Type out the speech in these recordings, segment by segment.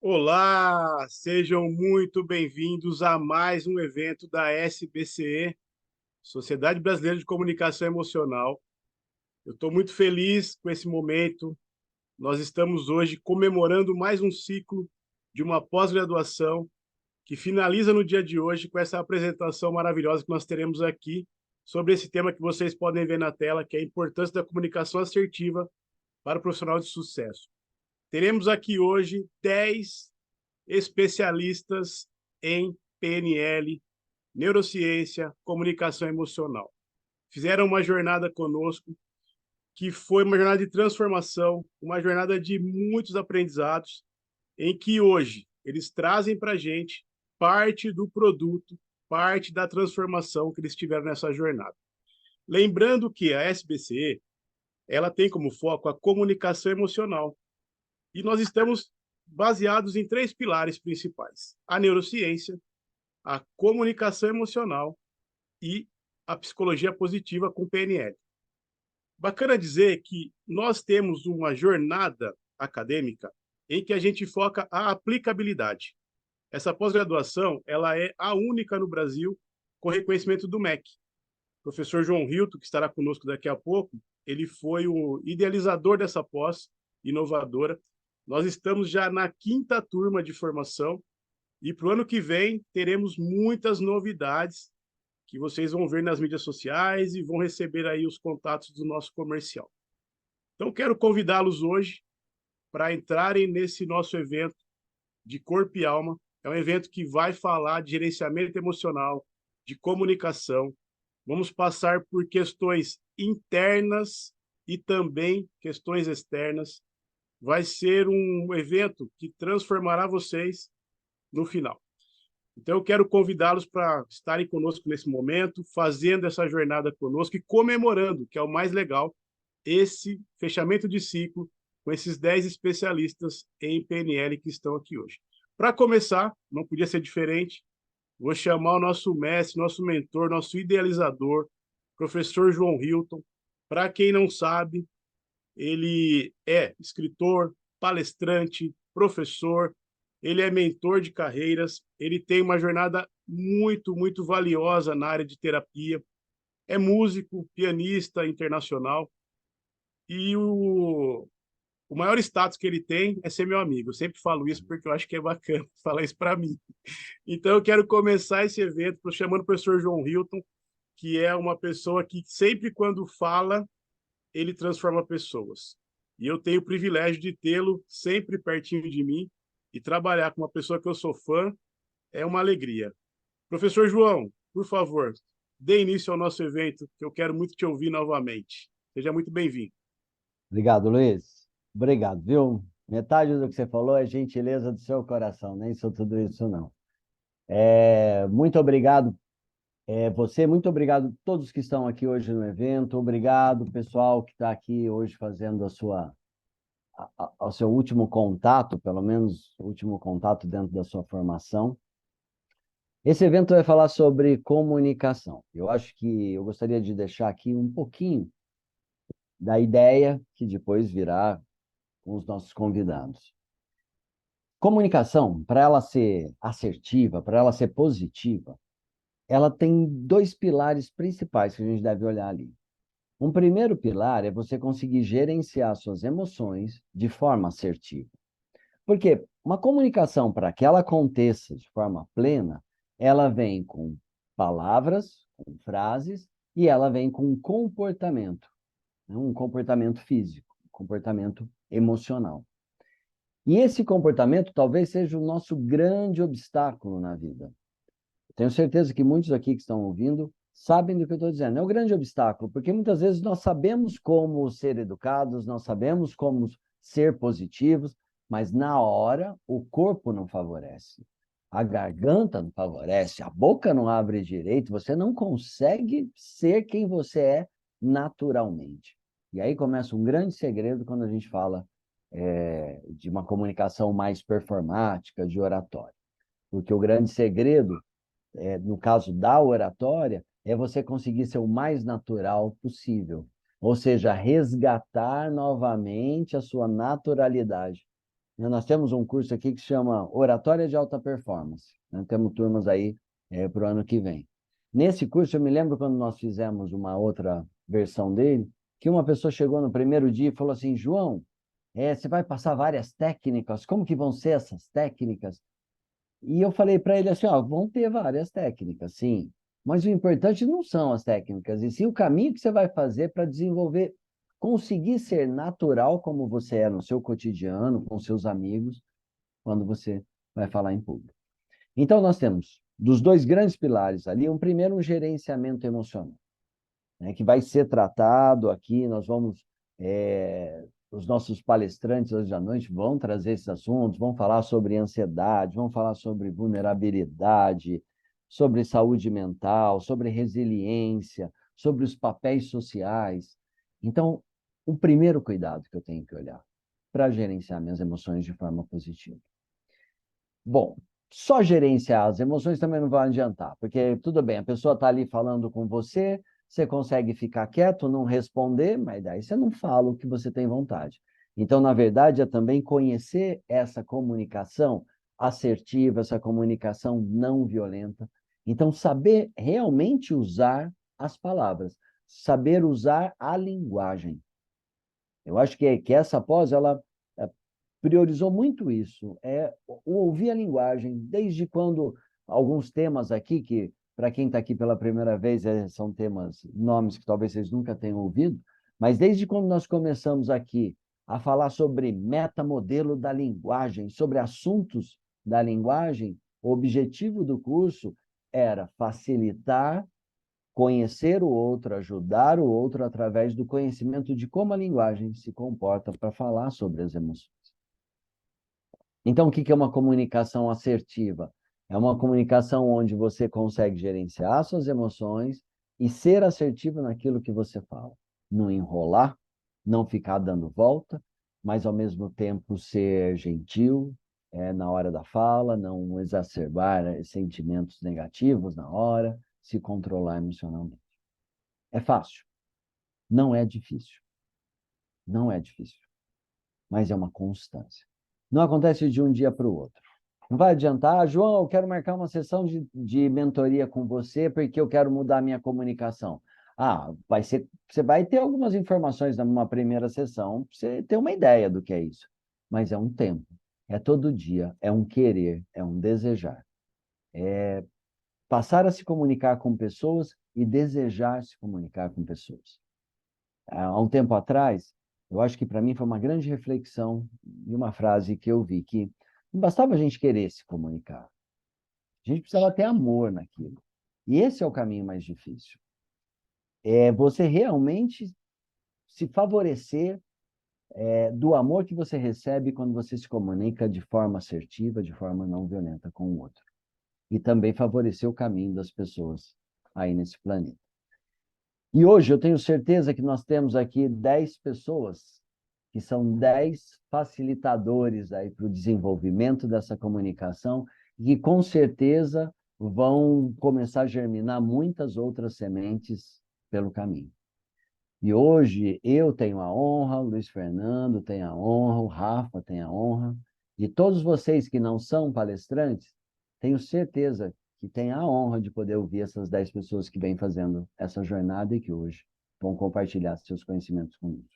Olá, sejam muito bem-vindos a mais um evento da SBCE, Sociedade Brasileira de Comunicação Emocional. Eu estou muito feliz com esse momento. Nós estamos hoje comemorando mais um ciclo de uma pós-graduação que finaliza no dia de hoje com essa apresentação maravilhosa que nós teremos aqui sobre esse tema que vocês podem ver na tela, que é a importância da comunicação assertiva para o profissional de sucesso. Teremos aqui hoje 10 especialistas em PNL, neurociência, comunicação emocional. Fizeram uma jornada conosco, que foi uma jornada de transformação, uma jornada de muitos aprendizados, em que hoje eles trazem para a gente parte do produto, parte da transformação que eles tiveram nessa jornada. Lembrando que a SBCE, ela tem como foco a comunicação emocional. E nós estamos baseados em 3 pilares principais: a neurociência, a comunicação emocional e a psicologia positiva com PNL. Bacana dizer que nós temos uma jornada acadêmica em que a gente foca a aplicabilidade. Essa pós-graduação, ela é a única no Brasil com reconhecimento do MEC. O professor João Hilton, que estará conosco daqui a pouco, ele foi o idealizador dessa pós inovadora. Nós estamos já na 5ª turma de formação e para o ano que vem teremos muitas novidades que vocês vão ver nas mídias sociais e vão receber aí os contatos do nosso comercial. Então, quero convidá-los hoje para entrarem nesse nosso evento de corpo e alma. É um evento que vai falar de gerenciamento emocional, de comunicação. Vamos passar por questões internas e também questões externas. Vai ser um evento que transformará vocês no final. Então, eu quero convidá-los para estarem conosco nesse momento, fazendo essa jornada conosco e comemorando, que é o mais legal, esse fechamento de ciclo com esses 10 especialistas em PNL que estão aqui hoje. Para começar, não podia ser diferente, vou chamar o nosso mestre, nosso mentor, nosso idealizador, professor João Hilton. Para quem não sabe, ele é escritor, palestrante, professor, ele é mentor de carreiras, ele tem uma jornada muito valiosa na área de terapia, é músico, pianista internacional, e o maior status que ele tem é ser meu amigo. Eu sempre falo isso porque eu acho que é bacana falar isso para mim. Então, eu quero começar esse evento chamando o professor João Hilton, que é uma pessoa que sempre quando fala, ele transforma pessoas. E eu tenho o privilégio de tê-lo sempre pertinho de mim e trabalhar com uma pessoa que eu sou fã é uma alegria. Professor João, por favor, dê início ao nosso evento, que eu quero muito te ouvir novamente. Seja muito bem-vindo. Obrigado, Luiz. Obrigado, viu? Metade do que você falou é gentileza do seu coração, nem sou tudo isso, não. Muito obrigado, muito obrigado a todos que estão aqui hoje no evento, obrigado, pessoal que está aqui hoje fazendo o seu último contato, pelo menos o último contato dentro da sua formação. Esse evento vai falar sobre comunicação. Eu acho que eu gostaria de deixar aqui um pouquinho da ideia que depois virá com os nossos convidados. Comunicação, para ela ser assertiva, para ela ser positiva, ela tem 2 pilares principais que a gente deve olhar ali. Um primeiro pilar é você conseguir gerenciar suas emoções de forma assertiva. Porque uma comunicação, para que ela aconteça de forma plena, ela vem com palavras, com frases, e ela vem com um comportamento físico, um comportamento emocional. E esse comportamento talvez seja o nosso grande obstáculo na vida. Tenho certeza que muitos aqui que estão ouvindo sabem do que eu estou dizendo. É o grande obstáculo, porque muitas vezes nós sabemos como ser educados, nós sabemos como ser positivos, mas na hora o corpo não favorece. A garganta não favorece, a boca não abre direito, você não consegue ser quem você é naturalmente. E aí começa um grande segredo quando a gente fala de uma comunicação mais performática, de oratória. Porque o grande segredo, no caso da oratória, é você conseguir ser o mais natural possível. Ou seja, resgatar novamente a sua naturalidade. Nós temos um curso aqui que se chama Oratória de Alta Performance. Nós temos turmas aí para o ano que vem. Nesse curso, eu me lembro quando nós fizemos uma outra versão dele, que uma pessoa chegou no primeiro dia e falou assim, João, você vai passar várias técnicas, como que vão ser essas técnicas? E eu falei para ele assim, ó, vão ter várias técnicas, sim, mas o importante não são as técnicas, e sim o caminho que você vai fazer para desenvolver, conseguir ser natural como você é no seu cotidiano, com seus amigos, quando você vai falar em público. Então, nós temos, dos dois grandes pilares ali, primeiro, um gerenciamento emocional, né, que vai ser tratado aqui, nós vamos... os nossos palestrantes hoje à noite vão trazer esses assuntos, vão falar sobre ansiedade, vão falar sobre vulnerabilidade, sobre saúde mental, sobre resiliência, sobre os papéis sociais. Então, o primeiro cuidado que eu tenho que olhar para gerenciar minhas emoções de forma positiva. Bom, só gerenciar as emoções também não vai adiantar, porque tudo bem, a pessoa está ali falando com você, você consegue ficar quieto, não responder, mas daí você não fala o que você tem vontade. Então, na verdade, é também conhecer essa comunicação assertiva, essa comunicação não violenta. Então, saber realmente usar as palavras, saber usar a linguagem. Eu acho que essa pós, ela priorizou muito isso, o ouvir a linguagem, desde quando alguns temas aqui, que para quem está aqui pela primeira vez, são temas, nomes que talvez vocês nunca tenham ouvido, mas desde quando nós começamos aqui a falar sobre metamodelo da linguagem, sobre assuntos da linguagem, o objetivo do curso era facilitar, conhecer o outro, ajudar o outro através do conhecimento de como a linguagem se comporta para falar sobre as emoções. Então, o que é uma comunicação assertiva? É uma comunicação onde você consegue gerenciar suas emoções e ser assertivo naquilo que você fala. Não enrolar, não ficar dando volta, mas ao mesmo tempo ser gentil na hora da fala, não exacerbar sentimentos negativos na hora, se controlar emocionalmente. É fácil? Não é difícil. Não é difícil, mas é uma constância. Não acontece de um dia para o outro. Não vai adiantar, João, eu quero marcar uma sessão de mentoria com você porque eu quero mudar a minha comunicação. Você vai ter algumas informações numa primeira sessão, para você ter uma ideia do que é isso. Mas é um tempo, é todo dia, é um querer, é um desejar. É passar a se comunicar com pessoas e desejar se comunicar com pessoas. Há um tempo atrás, eu acho que para mim foi uma grande reflexão e uma frase que eu vi, que não bastava a gente querer se comunicar, a gente precisava ter amor naquilo. E esse é o caminho mais difícil. É você realmente se favorecer do amor que você recebe quando você se comunica de forma assertiva, de forma não violenta com o outro. E também favorecer o caminho das pessoas aí nesse planeta. E hoje eu tenho certeza que nós temos aqui 10 pessoas que são 10 facilitadores aí para o desenvolvimento dessa comunicação e que com certeza vão começar a germinar muitas outras sementes pelo caminho. E hoje eu tenho a honra, o Luiz Fernando tem a honra, o Rafa tem a honra, e todos vocês que não são palestrantes, tenho certeza que têm a honra de poder ouvir essas 10 pessoas que vêm fazendo essa jornada e que hoje vão compartilhar seus conhecimentos comigo.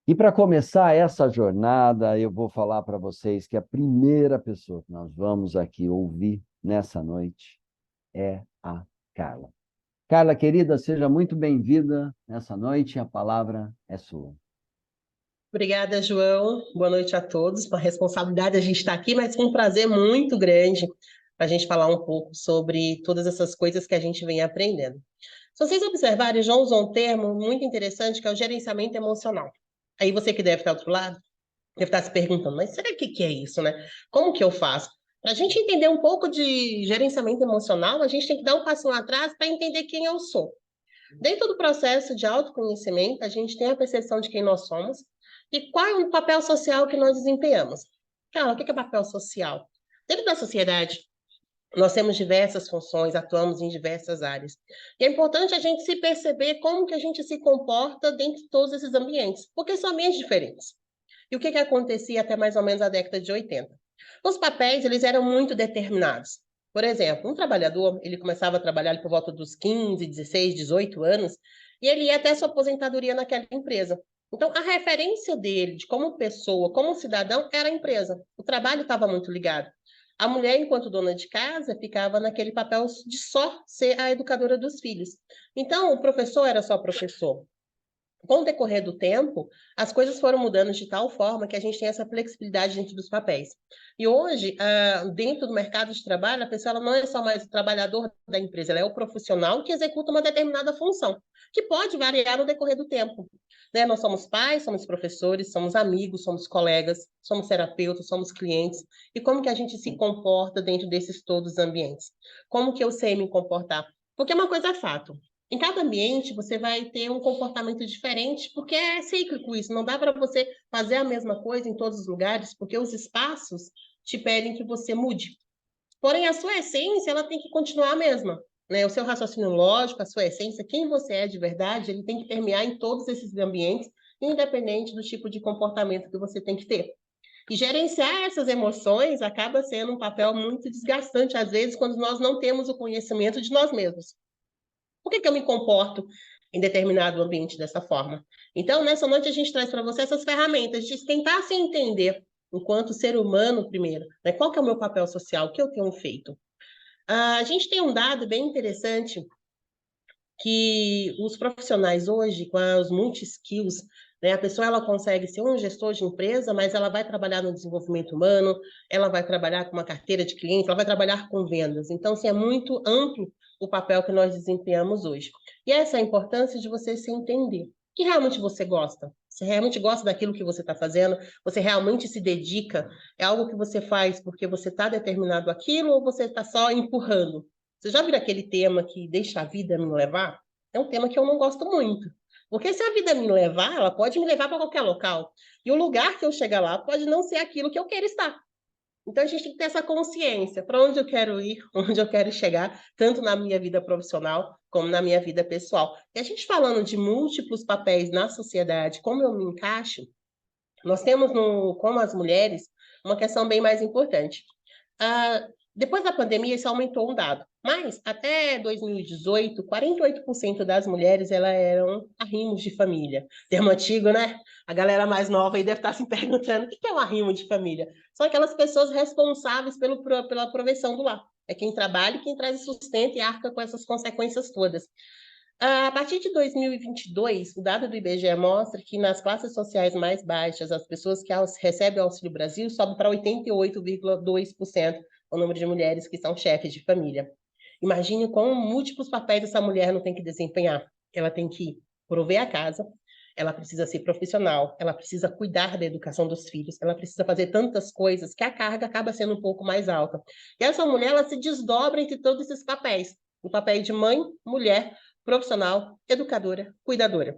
E para começar essa jornada, eu vou falar para vocês que a primeira pessoa que nós vamos aqui ouvir nessa noite é a Carla. Carla, querida, seja muito bem-vinda nessa noite, a palavra é sua. Obrigada, João. Boa noite a todos. Uma responsabilidade a gente estar aqui, mas com um prazer muito grande para a gente falar um pouco sobre todas essas coisas que a gente vem aprendendo. Se vocês observarem, João usou um termo muito interessante que é o gerenciamento emocional. Aí você que deve estar do outro lado, deve estar se perguntando, mas será que é isso, né? Como que eu faço? Para a gente entender um pouco de gerenciamento emocional, a gente tem que dar um passinho atrás para entender quem eu sou. Dentro do processo de autoconhecimento, a gente tem a percepção de quem nós somos e qual é o papel social que nós desempenhamos. Cara, o que é papel social? Dentro da sociedade, nós temos diversas funções, atuamos em diversas áreas. E é importante a gente se perceber como que a gente se comporta dentro de todos esses ambientes, porque são ambientes diferentes. E o que que acontecia até mais ou menos a década de 80? Os papéis, eles eram muito determinados. Por exemplo, um trabalhador, ele começava a trabalhar por volta dos 15, 16, 18 anos, e ele ia até sua aposentadoria naquela empresa. Então, a referência dele, de como pessoa, como cidadão, era a empresa. O trabalho estava muito ligado. A mulher, enquanto dona de casa, ficava naquele papel de só ser a educadora dos filhos. Então, o professor era só professor. Com o decorrer do tempo, as coisas foram mudando de tal forma que a gente tem essa flexibilidade dentro dos papéis. E hoje, dentro do mercado de trabalho, a pessoa ela não é só mais o trabalhador da empresa, ela é o profissional que executa uma determinada função, que pode variar no decorrer do tempo. Né? Nós somos pais, somos professores, somos amigos, somos colegas, somos terapeutas, somos clientes. E como que a gente se comporta dentro desses todos os ambientes? Como que eu sei me comportar? Porque uma coisa é fato. Em cada ambiente, você vai ter um comportamento diferente, porque é cíclico isso. Não dá para você fazer a mesma coisa em todos os lugares, porque os espaços te pedem que você mude. Porém, a sua essência, ela tem que continuar a mesma. Né? O seu raciocínio lógico, a sua essência, quem você é de verdade, ele tem que permear em todos esses ambientes, independente do tipo de comportamento que você tem que ter. E gerenciar essas emoções acaba sendo um papel muito desgastante, às vezes, quando nós não temos o conhecimento de nós mesmos. Por que que eu me comporto em determinado ambiente dessa forma? Então, nessa noite, a gente traz para você essas ferramentas de tentar se entender enquanto ser humano primeiro. Né? Qual que é o meu papel social? O que eu tenho feito? A gente tem um dado bem interessante que os profissionais hoje, com os multi-skills, né, a pessoa ela consegue ser um gestor de empresa, mas ela vai trabalhar no desenvolvimento humano, ela vai trabalhar com uma carteira de clientes, ela vai trabalhar com vendas. Então, assim, é muito amplo o papel que nós desempenhamos hoje. E essa é a importância de você se entender. Que realmente você gosta? Você realmente gosta daquilo que você está fazendo? Você realmente se dedica? É algo que você faz porque você está determinado àquilo ou você está só empurrando? Você já viu aquele tema que deixa a vida me levar? É um tema que eu não gosto muito. Porque se a vida me levar, ela pode me levar para qualquer local. E o lugar que eu chegar lá pode não ser aquilo que eu quero estar. Então a gente tem que ter essa consciência para onde eu quero ir, onde eu quero chegar, tanto na minha vida profissional como na minha vida pessoal. E a gente falando de múltiplos papéis na sociedade, como eu me encaixo, nós temos, como as mulheres, uma questão bem mais importante. Depois da pandemia, isso aumentou um dado. Mas, até 2018, 48% das mulheres eram arrimos de família. Termo antigo, né? A galera mais nova aí deve estar se perguntando o que é um arrimo de família. São aquelas pessoas responsáveis pela proteção do lar. É quem trabalha e quem traz sustento e arca com essas consequências todas. A partir de 2022, o dado do IBGE mostra que nas classes sociais mais baixas, as pessoas que recebem o Auxílio Brasil sobe para 88,2% o número de mulheres que são chefes de família. Imagine quão múltiplos papéis essa mulher não tem que desempenhar. Ela tem que prover a casa, ela precisa ser profissional, ela precisa cuidar da educação dos filhos, ela precisa fazer tantas coisas que a carga acaba sendo um pouco mais alta. E essa mulher, ela se desdobra entre todos esses papéis. O papel de mãe, mulher, profissional, educadora, cuidadora.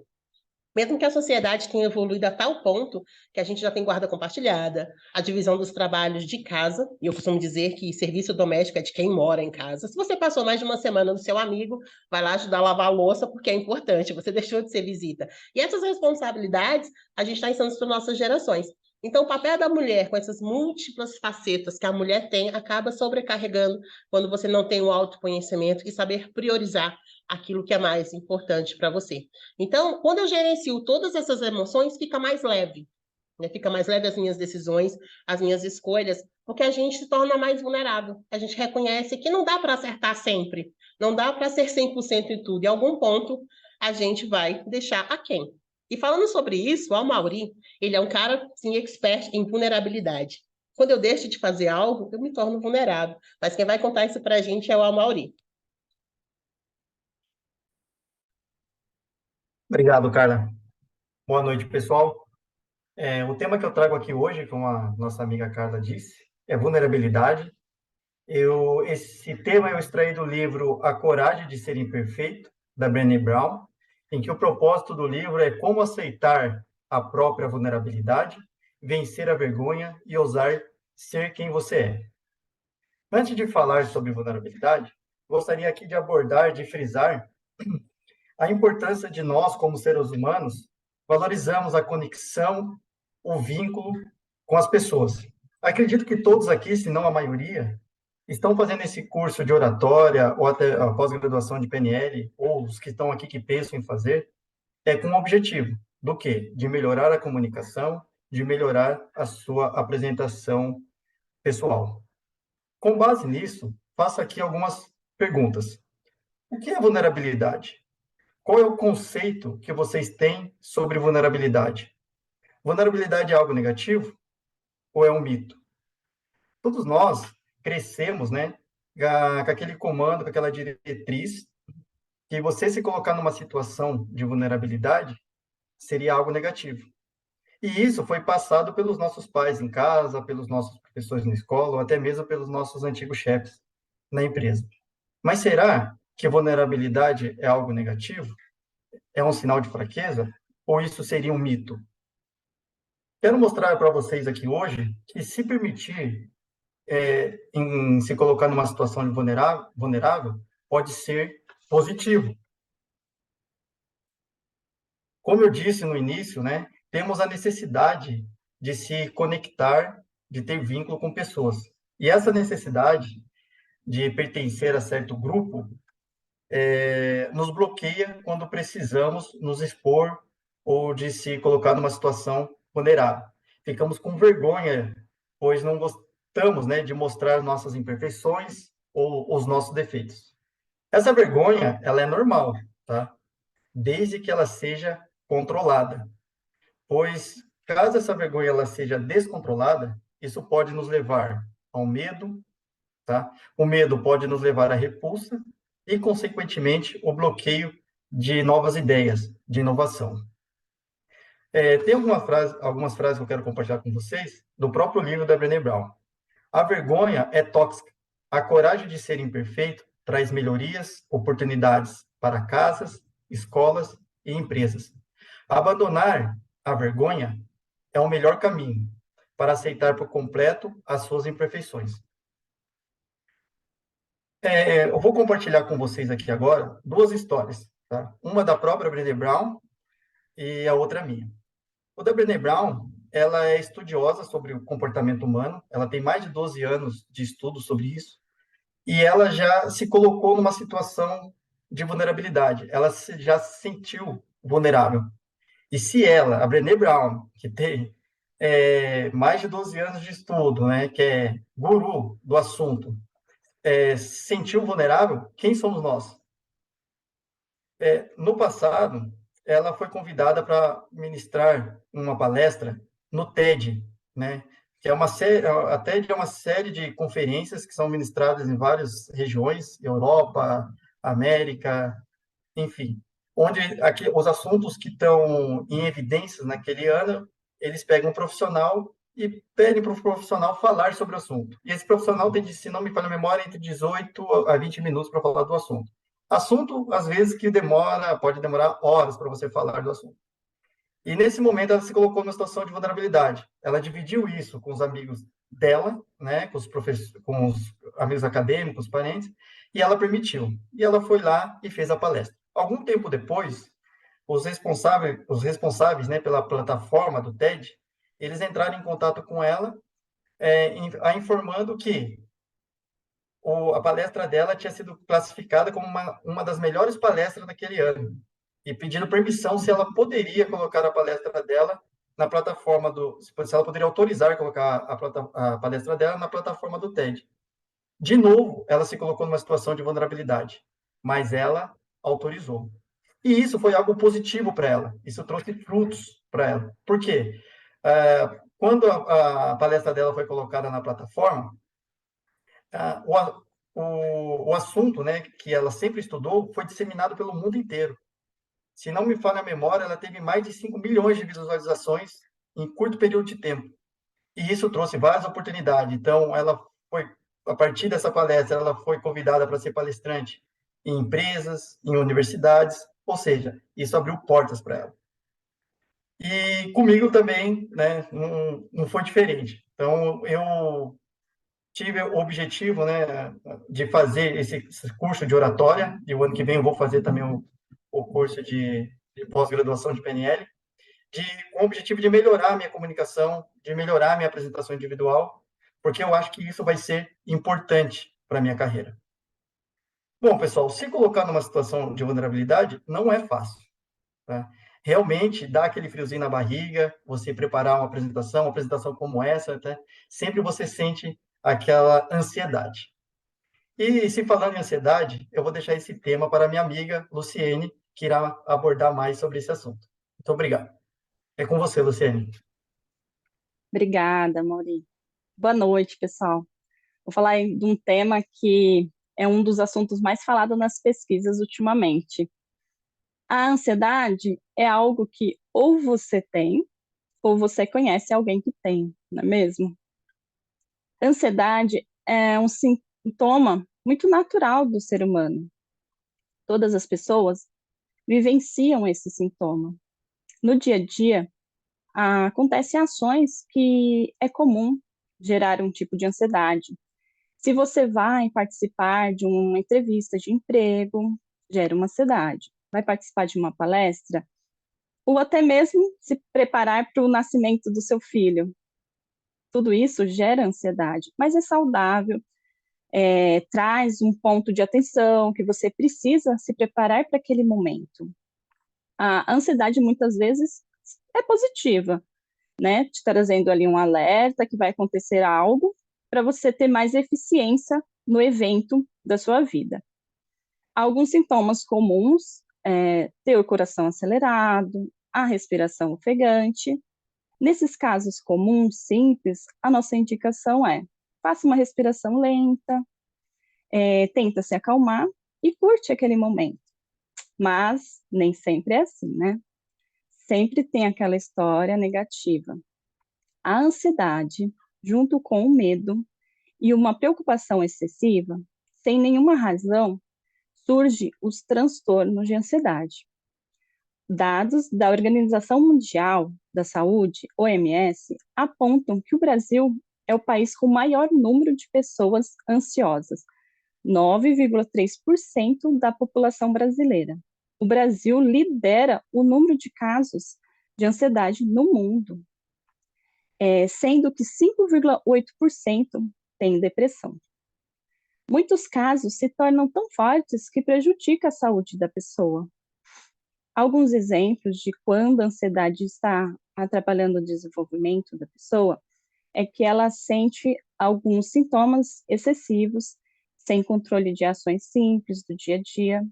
Mesmo que a sociedade tenha evoluído a tal ponto que a gente já tem guarda compartilhada, a divisão dos trabalhos de casa, e eu costumo dizer que serviço doméstico é de quem mora em casa. Se você passou mais de uma semana no seu amigo, vai lá ajudar a lavar a louça, porque é importante, você deixou de ser visita. E essas responsabilidades, a gente está ensinando para nossas gerações. Então, o papel da mulher, com essas múltiplas facetas que a mulher tem, acaba sobrecarregando quando você não tem o autoconhecimento e saber priorizar aquilo que é mais importante para você. Então, quando eu gerencio todas essas emoções, fica mais leve. Né? Fica mais leve as minhas decisões, as minhas escolhas, porque a gente se torna mais vulnerável. A gente reconhece que não dá para acertar sempre, não dá para ser 100% em tudo. Em algum ponto, a gente vai deixar aquém. E falando sobre isso, o Amaury, ele é um cara, sim, expert em vulnerabilidade. Quando eu deixo de fazer algo, eu me torno vulnerável. Mas quem vai contar isso para a gente é o Amaury. Obrigado, Carla. Boa noite, pessoal. O tema que eu trago aqui hoje, como a nossa amiga Carla disse, é vulnerabilidade. Esse tema eu extraí do livro A Coragem de Ser Imperfeito, da Brené Brown, em que o propósito do livro é como aceitar a própria vulnerabilidade, vencer a vergonha e ousar ser quem você é. Antes de falar sobre vulnerabilidade, gostaria aqui de abordar, de frisar a importância de nós, como seres humanos, valorizamos a conexão, o vínculo com as pessoas. Acredito que todos aqui, se não a maioria, estão fazendo esse curso de oratória ou até a pós-graduação de PNL, ou os que estão aqui que pensam em fazer, com o objetivo do quê? De melhorar a comunicação, de melhorar a sua apresentação pessoal. Com base nisso, faço aqui algumas perguntas. O que é vulnerabilidade? Qual é o conceito que vocês têm sobre vulnerabilidade? Vulnerabilidade é algo negativo ou é um mito? Todos nós crescemos, né, com aquele comando, com aquela diretriz, que você se colocar numa situação de vulnerabilidade seria algo negativo. E isso foi passado pelos nossos pais em casa, pelos nossos professores na escola, ou até mesmo pelos nossos antigos chefes na empresa. Mas será que vulnerabilidade é algo negativo? É um sinal de fraqueza? Ou isso seria um mito? Quero mostrar para vocês aqui hoje que se permitir em se colocar numa situação de vulnerável pode ser positivo. Como eu disse no início, né, temos a necessidade de se conectar, de ter vínculo com pessoas. E essa necessidade de pertencer a certo grupo nos bloqueia quando precisamos nos expor ou de se colocar numa situação vulnerável. Ficamos com vergonha, pois não gostamos, né, de mostrar nossas imperfeições ou os nossos defeitos. Essa vergonha, ela é normal, tá? Desde que ela seja controlada. Pois, caso essa vergonha ela seja descontrolada, isso pode nos levar ao medo, tá? O medo pode nos levar à repulsa e, consequentemente, o bloqueio de novas ideias, de inovação. Tem algumas frases que eu quero compartilhar com vocês, do próprio livro da Brené Brown. A vergonha é tóxica. A coragem de ser imperfeito traz melhorias, oportunidades para casas, escolas e empresas. Abandonar a vergonha é o melhor caminho para aceitar por completo as suas imperfeições. Eu vou compartilhar com vocês aqui agora duas histórias, tá? Uma da própria Brené Brown e a outra minha. O da Brené Brown, ela é estudiosa sobre o comportamento humano, ela tem mais de 12 anos de estudo sobre isso, e ela já se colocou numa situação de vulnerabilidade, ela já se sentiu vulnerável. E se ela, a Brené Brown, que tem mais de 12 anos de estudo, né, que é guru do assunto, se sentiu vulnerável, quem somos nós? No passado, ela foi convidada para ministrar uma palestra no TED, né? Que é a TED é uma série de conferências que são ministradas em várias regiões, Europa, América, enfim, onde os assuntos que estão em evidência naquele ano, eles pegam um profissional e pedem para o profissional falar sobre o assunto. E esse profissional tem, se não me falha a memória, entre 18 a 20 minutos para falar do assunto. Assunto, às vezes, que pode demorar horas para você falar do assunto. E, nesse momento, ela se colocou numa situação de vulnerabilidade. Ela dividiu isso com os amigos dela, né, com os amigos acadêmicos, parentes, e ela permitiu. E ela foi lá e fez a palestra. Algum tempo depois, os responsáveis, né, pela plataforma do TED, eles entraram em contato com ela, informando que a palestra dela tinha sido classificada como uma das melhores palestras daquele ano, e pedindo permissão se ela poderia colocar a palestra dela na plataforma se ela poderia autorizar colocar a palestra dela na plataforma do TED. De novo, ela se colocou numa situação de vulnerabilidade, mas ela autorizou. E isso foi algo positivo para ela, isso trouxe frutos para ela. Por quê? Quando a palestra dela foi colocada na plataforma, o assunto, né, que ela sempre estudou foi disseminado pelo mundo inteiro. Se não me falha a memória, ela teve mais de 5 milhões de visualizações em curto período de tempo. E isso trouxe várias oportunidades. Então, a partir dessa palestra, ela foi convidada para ser palestrante em empresas, em universidades, ou seja, isso abriu portas para ela. E comigo também, né, não foi diferente. Então, eu tive o objetivo, né, de fazer esse curso de oratória, e o ano que vem eu vou fazer também o curso de pós-graduação de PNL, com o objetivo de melhorar a minha comunicação, de melhorar a minha apresentação individual, porque eu acho que isso vai ser importante para a minha carreira. Bom, pessoal, se colocar numa situação de vulnerabilidade não é fácil. Tá? Realmente dá aquele friozinho na barriga, você preparar uma apresentação como essa, tá? Sempre você sente aquela ansiedade. E se falando em ansiedade, eu vou deixar esse tema para minha amiga Luciene, que irá abordar mais sobre esse assunto. Muito obrigado. É com você, Luciene. Obrigada, Mauri. Boa noite, pessoal. Vou falar de um tema que é um dos assuntos mais falados nas pesquisas ultimamente. A ansiedade é algo que ou você tem, ou você conhece alguém que tem, não é mesmo? Ansiedade é um sintoma muito natural do ser humano. Todas as pessoas vivenciam esse sintoma. No dia a dia, acontecem ações que é comum gerar um tipo de ansiedade. Se você vai participar de uma entrevista de emprego, gera uma ansiedade. Vai participar de uma palestra, ou até mesmo se preparar para o nascimento do seu filho. Tudo isso gera ansiedade, mas é saudável, traz um ponto de atenção que você precisa se preparar para aquele momento. A ansiedade muitas vezes é positiva, né? Te trazendo ali um alerta que vai acontecer algo para você ter mais eficiência no evento da sua vida. Alguns sintomas comuns ter o coração acelerado, a respiração ofegante. Nesses casos comuns, simples, a nossa indicação é: faça uma respiração lenta, tenta se acalmar e curte aquele momento. Mas nem sempre é assim, né? Sempre tem aquela história negativa. A ansiedade, junto com o medo e uma preocupação excessiva, sem nenhuma razão, surge os transtornos de ansiedade. Dados da Organização Mundial da Saúde, OMS, apontam que o Brasil é o país com maior número de pessoas ansiosas, 9,3% da população brasileira. O Brasil lidera o número de casos de ansiedade no mundo, sendo que 5,8% têm depressão. Muitos casos se tornam tão fortes que prejudica a saúde da pessoa. Alguns exemplos de quando a ansiedade está atrapalhando o desenvolvimento da pessoa é que ela sente alguns sintomas excessivos, sem controle de ações simples do dia a dia,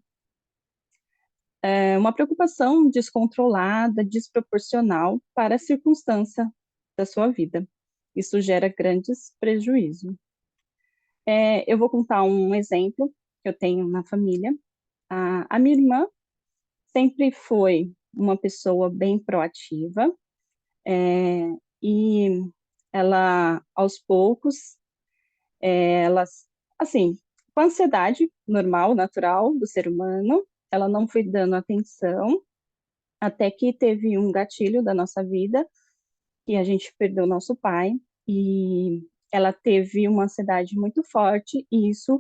uma preocupação descontrolada, desproporcional para a circunstância da sua vida. Isso gera grandes prejuízos. Eu vou contar um exemplo que eu tenho na família. A minha irmã sempre foi uma pessoa bem proativa, e ela, aos poucos, ela, assim, com a ansiedade normal, natural do ser humano, ela não foi dando atenção, até que teve um gatilho da nossa vida, e a gente perdeu nosso pai, e ela teve uma ansiedade muito forte, e isso,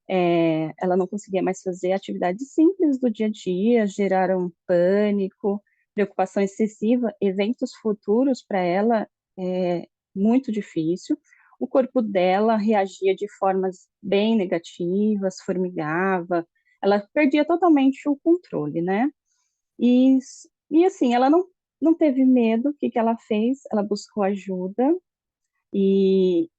ela não conseguia mais fazer atividades simples do dia a dia, geraram pânico, preocupação excessiva, eventos futuros para ela, muito difícil. O corpo dela reagia de formas bem negativas, formigava, ela perdia totalmente o controle, né? E assim, ela não teve medo. O que ela fez? Ela buscou ajuda, e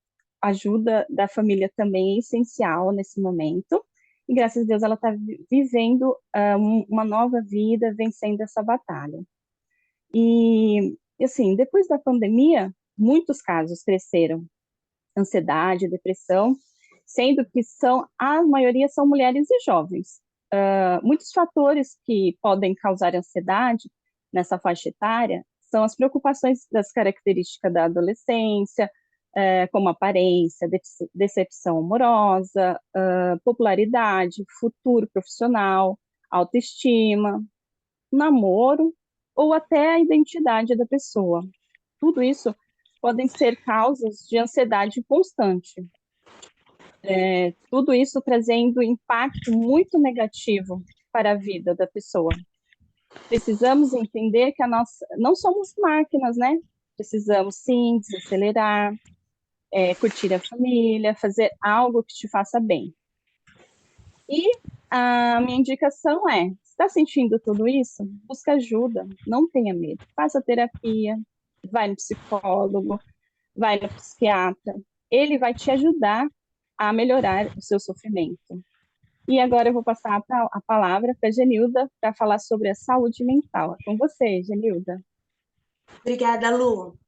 a ajuda da família também é essencial nesse momento, e graças a Deus ela está vivendo uma nova vida, vencendo essa batalha. E assim, depois da pandemia, muitos casos cresceram, ansiedade, depressão, sendo que a maioria são mulheres e jovens. Muitos fatores que podem causar ansiedade nessa faixa etária são as preocupações das características da adolescência, como aparência, decepção amorosa, popularidade, futuro profissional, autoestima, namoro ou até a identidade da pessoa. Tudo isso podem ser causas de ansiedade constante. Tudo isso trazendo impacto muito negativo para a vida da pessoa. Precisamos entender que não somos máquinas, né? Precisamos, sim, desacelerar, curtir a família, fazer algo que te faça bem. E a minha indicação é, está sentindo tudo isso? Busca ajuda, não tenha medo. Faça terapia, vai no psicólogo, vai no psiquiatra. Ele vai te ajudar a melhorar o seu sofrimento. E agora eu vou passar a palavra para a Genilda para falar sobre a saúde mental. É com você, Genilda. Obrigada, Lu.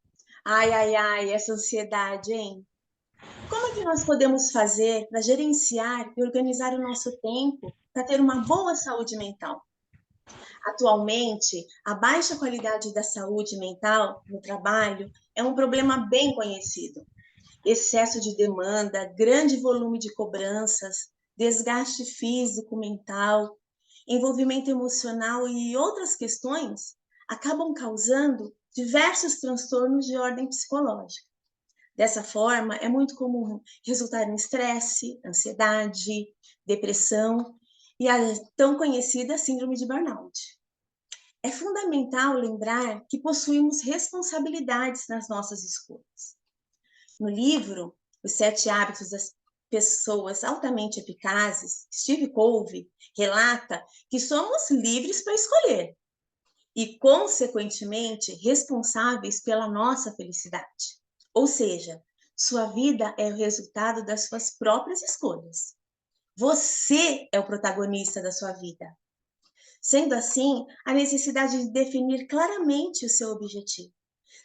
Ai, ai, ai, essa ansiedade, hein? Como é que nós podemos fazer para gerenciar e organizar o nosso tempo para ter uma boa saúde mental? Atualmente, a baixa qualidade da saúde mental no trabalho é um problema bem conhecido. Excesso de demanda, grande volume de cobranças, desgaste físico, mental, envolvimento emocional e outras questões acabam causando diversos transtornos de ordem psicológica. Dessa forma, é muito comum resultar em estresse, ansiedade, depressão e a tão conhecida síndrome de burnout. É fundamental lembrar que possuímos responsabilidades nas nossas escolhas. No livro Os 7 Hábitos das Pessoas Altamente Eficazes, Steve Covey relata que somos livres para escolher e, consequentemente, responsáveis pela nossa felicidade. Ou seja, sua vida é o resultado das suas próprias escolhas. Você é o protagonista da sua vida. Sendo assim, a necessidade de definir claramente o seu objetivo,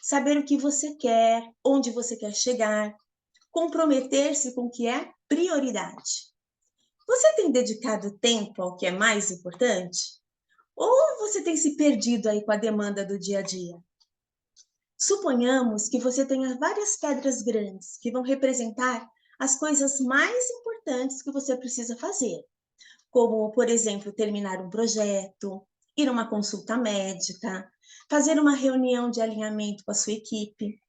saber o que você quer, onde você quer chegar, comprometer-se com o que é prioridade. Você tem dedicado tempo ao que é mais importante? Ou você tem se perdido aí com a demanda do dia a dia? Suponhamos que você tenha várias pedras grandes que vão representar as coisas mais importantes que você precisa fazer, como, por exemplo, terminar um projeto, ir a uma consulta médica, fazer uma reunião de alinhamento com a sua equipe.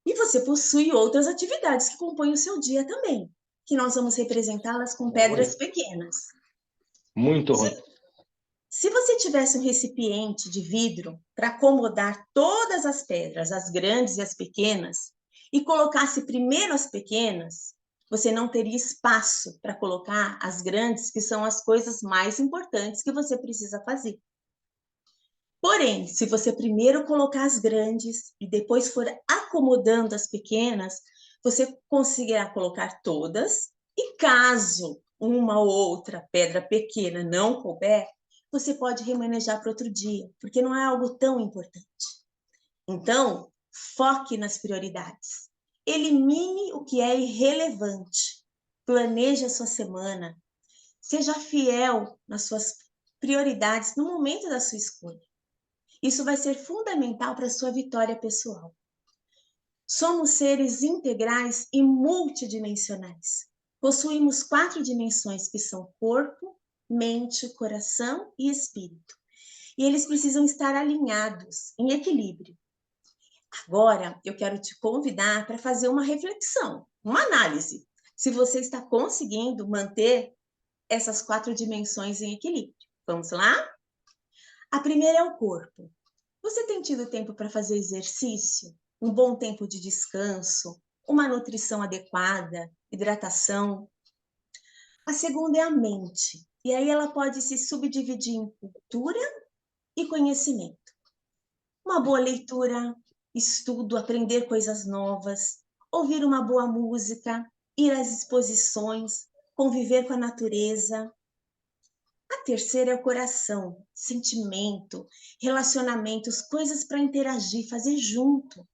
E você possui outras atividades que compõem o seu dia também, que nós vamos representá-las com pedras pequenas. Muito ruim. Se você tivesse um recipiente de vidro para acomodar todas as pedras, as grandes e as pequenas, e colocasse primeiro as pequenas, você não teria espaço para colocar as grandes, que são as coisas mais importantes que você precisa fazer. Porém, se você primeiro colocar as grandes e depois for acomodando as pequenas, você conseguirá colocar todas, e caso uma ou outra pedra pequena não couber, você pode remanejar para outro dia, porque não é algo tão importante. Então, foque nas prioridades. Elimine o que é irrelevante. Planeje a sua semana. Seja fiel nas suas prioridades no momento da sua escolha. Isso vai ser fundamental para a sua vitória pessoal. Somos seres integrais e multidimensionais. Possuímos 4 dimensões que são corpo, mente, coração e espírito. E eles precisam estar alinhados, em equilíbrio. Agora, eu quero te convidar para fazer uma reflexão, uma análise. Se você está conseguindo manter essas 4 dimensões em equilíbrio. Vamos lá? A primeira é o corpo. Você tem tido tempo para fazer exercício? Um bom tempo de descanso? Uma nutrição adequada? Hidratação? A segunda é a mente. E aí ela pode se subdividir em cultura e conhecimento. Uma boa leitura, estudo, aprender coisas novas, ouvir uma boa música, ir às exposições, conviver com a natureza. A terceira é o coração, sentimento, relacionamentos, coisas para interagir, fazer junto,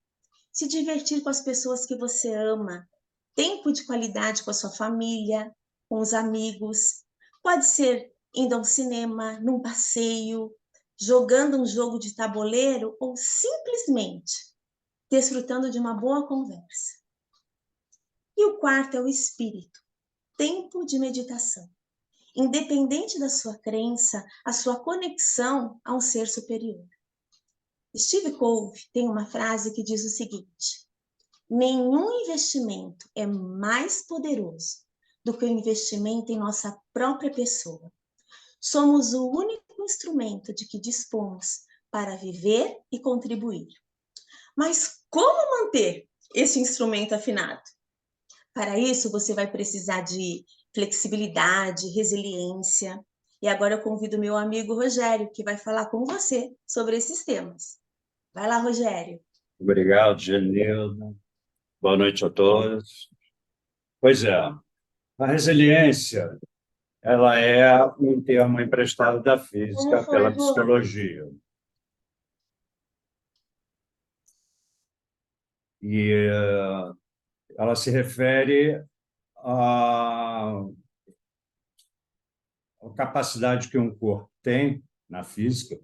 se divertir com as pessoas que você ama, tempo de qualidade com a sua família, com os amigos. Pode ser indo ao cinema, num passeio, jogando um jogo de tabuleiro ou simplesmente desfrutando de uma boa conversa. E o quarto é o espírito, tempo de meditação. Independente da sua crença, a sua conexão a um ser superior. Steve Covey tem uma frase que diz o seguinte: nenhum investimento é mais poderoso do que o investimento em nossa própria pessoa. Somos o único único instrumento de que dispomos para viver e contribuir. Mas como manter esse instrumento afinado? Para isso, você vai precisar de flexibilidade, resiliência. E agora eu convido meu amigo Rogério, que vai falar com você sobre esses temas. Vai lá, Rogério. Obrigado, Genilda. Boa noite a todos. Pois é, a resiliência, ela é um termo emprestado da física pela psicologia. E ela se refere à capacidade que um corpo tem, na física,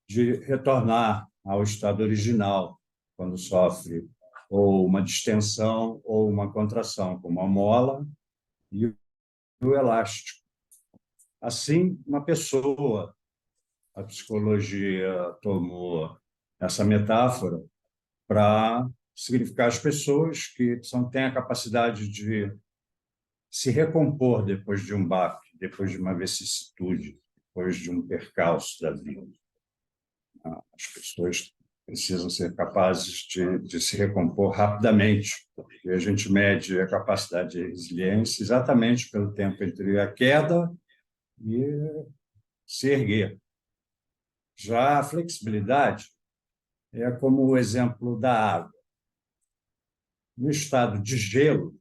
de retornar ao estado original, quando sofre ou uma distensão ou uma contração, como a mola e o elástico. Assim, uma pessoa, a psicologia tomou essa metáfora para significar as pessoas que têm a capacidade de se recompor depois de um baque, depois de uma vicissitude, depois de um percalço da vida. As pessoas precisam ser capazes de se recompor rapidamente, porque a gente mede a capacidade de resiliência exatamente pelo tempo entre a queda e se erguer. Já a flexibilidade é como o exemplo da água. No estado de gelo,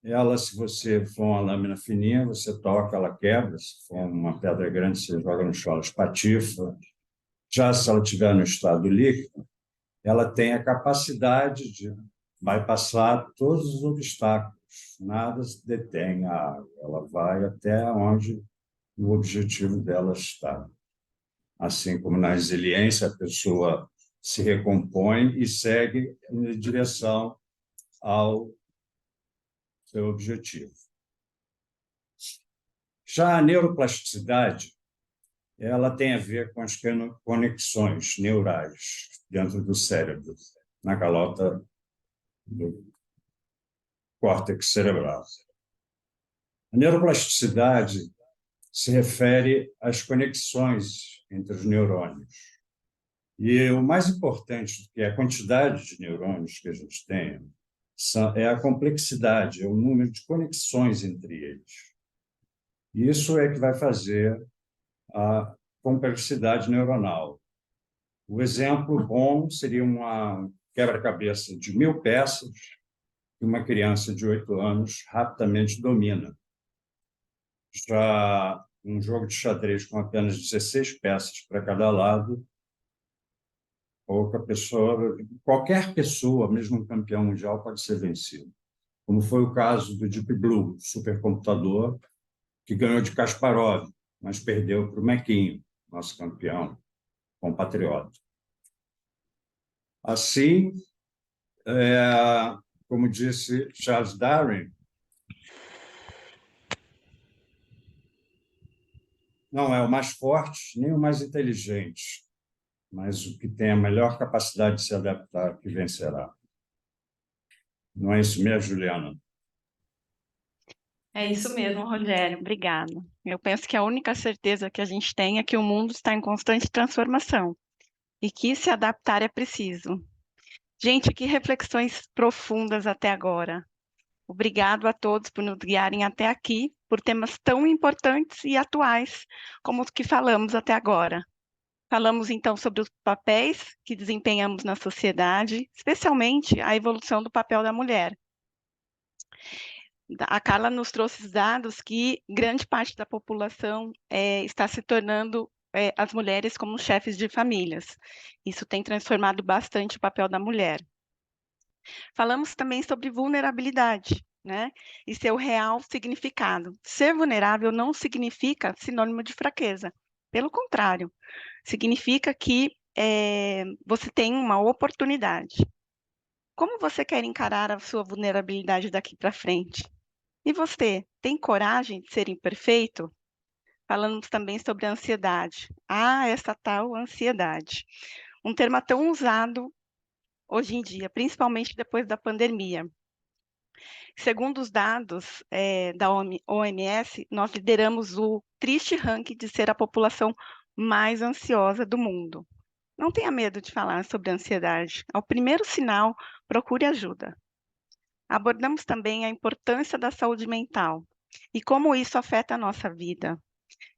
ela, se você for uma lâmina fininha, você toca, ela quebra. Se for uma pedra grande, você joga no chão, ela espatifa. Já se ela estiver no estado líquido, ela tem a capacidade de bypassar todos os obstáculos. Nada detém a água. Ela vai até onde o objetivo dela está. Assim como na resiliência, a pessoa se recompõe e segue em direção ao seu objetivo. Já a neuroplasticidade, ela tem a ver com as conexões neurais dentro do cérebro, na calota do córtex cerebral. A neuroplasticidade se refere às conexões entre os neurônios. E o mais importante do que a quantidade de neurônios que a gente tem é a complexidade, é o número de conexões entre eles. Isso é que vai fazer a complexidade neuronal. O exemplo bom seria uma quebra-cabeça de 1000 peças que uma criança de 8 anos rapidamente domina. Já um jogo de xadrez com apenas 16 peças para cada lado, qualquer pessoa, mesmo um campeão mundial, pode ser vencido. Como foi o caso do Deep Blue, supercomputador, que ganhou de Kasparov, mas perdeu para o Mequinho, nosso campeão compatriota. Assim, como disse Charles Darwin, não é o mais forte nem o mais inteligente, mas o que tem a melhor capacidade de se adaptar que vencerá. Não é isso mesmo, Juliana? É isso mesmo, Rogério. Obrigada. Eu penso que a única certeza que a gente tem é que o mundo está em constante transformação e que se adaptar é preciso. Gente, que reflexões profundas até agora. Obrigado a todos por nos guiarem até aqui, por temas tão importantes e atuais como os que falamos até agora. Falamos então sobre os papéis que desempenhamos na sociedade, especialmente a evolução do papel da mulher. A Carla nos trouxe dados que grande parte da população está se tornando as mulheres como chefes de famílias. Isso tem transformado bastante o papel da mulher. Falamos também sobre vulnerabilidade, né? E seu real significado. Ser vulnerável não significa sinônimo de fraqueza. Pelo contrário, significa que você tem uma oportunidade. Como você quer encarar a sua vulnerabilidade daqui para frente? E você, tem coragem de ser imperfeito? Falamos também sobre a ansiedade. Essa tal ansiedade. Um termo tão usado hoje em dia, principalmente depois da pandemia. Segundo os dados da OMS, nós lideramos o triste ranking de ser a população mais ansiosa do mundo. Não tenha medo de falar sobre ansiedade. Ao primeiro sinal, procure ajuda. Abordamos também a importância da saúde mental e como isso afeta a nossa vida.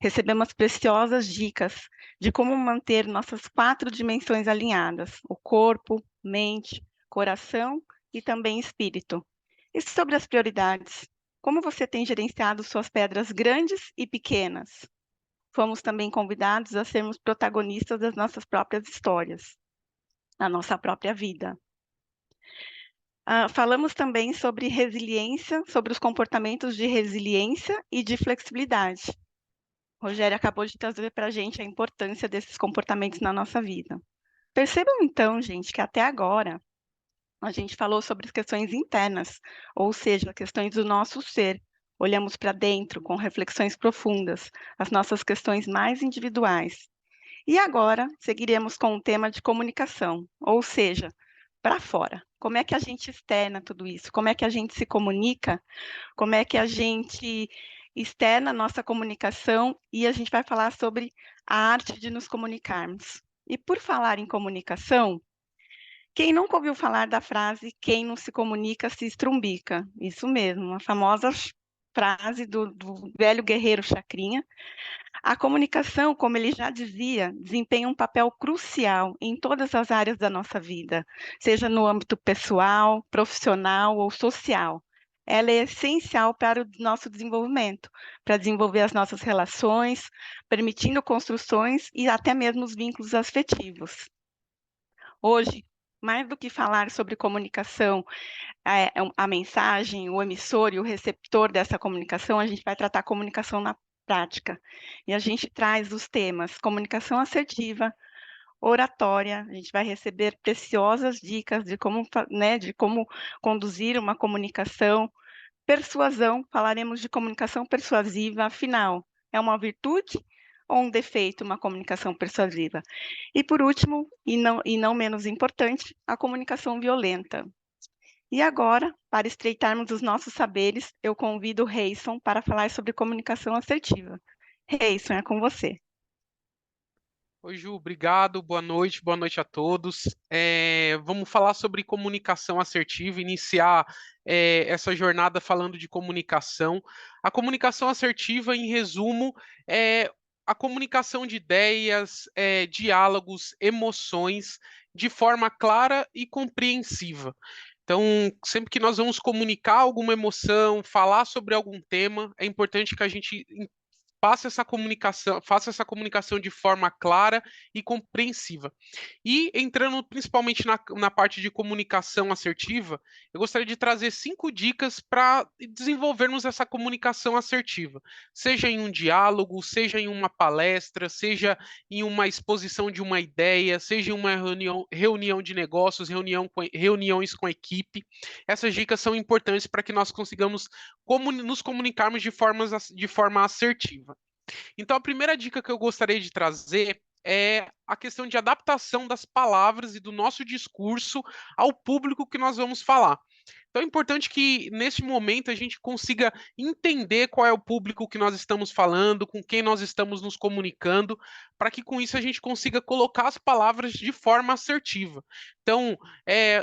Recebemos preciosas dicas de como manter nossas 4 dimensões alinhadas: o corpo, mente, coração e também espírito. E sobre as prioridades, como você tem gerenciado suas pedras grandes e pequenas? Fomos também convidados a sermos protagonistas das nossas próprias histórias, na nossa própria vida. Falamos também sobre resiliência, sobre os comportamentos de resiliência e de flexibilidade. Rogério acabou de trazer para a gente a importância desses comportamentos na nossa vida. Percebam então, gente, que até agora a gente falou sobre as questões internas, ou seja, questões do nosso ser. Olhamos para dentro com reflexões profundas, as nossas questões mais individuais. E agora seguiremos com o tema de comunicação, ou seja, para fora. Como é que a gente externa tudo isso? Como é que a gente se comunica? Como é que a gente externa a nossa comunicação? E a gente vai falar sobre a arte de nos comunicarmos. E por falar em comunicação, quem nunca ouviu falar da frase "quem não se comunica se estrumbica"? Isso mesmo, uma famosa frase do velho guerreiro Chacrinha. A comunicação, como ele já dizia, desempenha um papel crucial em todas as áreas da nossa vida, seja no âmbito pessoal, profissional ou social. Ela é essencial para o nosso desenvolvimento, para desenvolver as nossas relações, permitindo construções e até mesmo os vínculos afetivos. Hoje, mais do que falar sobre comunicação, a mensagem, o emissor e o receptor dessa comunicação, a gente vai tratar a comunicação na prática. E a gente traz os temas comunicação assertiva, oratória, a gente vai receber preciosas dicas de como, de como conduzir uma comunicação, persuasão, falaremos de comunicação persuasiva, afinal, é uma virtude ou um defeito uma comunicação persuasiva? E por último, e não menos importante, a comunicação violenta. E agora, para estreitarmos os nossos saberes, eu convido o Reison para falar sobre comunicação assertiva. Reison, é com você. Oi, Ju, obrigado, boa noite a todos. Vamos falar sobre comunicação assertiva, iniciar essa jornada falando de comunicação. A comunicação assertiva, em resumo, é a comunicação de ideias, diálogos, emoções, de forma clara e compreensiva. Então, sempre que nós vamos comunicar alguma emoção, falar sobre algum tema, é importante que a gente faça essa comunicação de forma clara e compreensiva. E entrando principalmente na parte de comunicação assertiva, eu gostaria de trazer 5 dicas para desenvolvermos essa comunicação assertiva, seja em um diálogo, seja em uma palestra, seja em uma exposição de uma ideia, seja em uma reunião de negócios, reuniões com equipe. Essas dicas são importantes para que nós consigamos nos comunicarmos de forma assertiva. Então, a primeira dica que eu gostaria de trazer é a questão de adaptação das palavras e do nosso discurso ao público que nós vamos falar. Então é importante que, neste momento, a gente consiga entender qual é o público que nós estamos falando, com quem nós estamos nos comunicando, para que com isso a gente consiga colocar as palavras de forma assertiva. Então,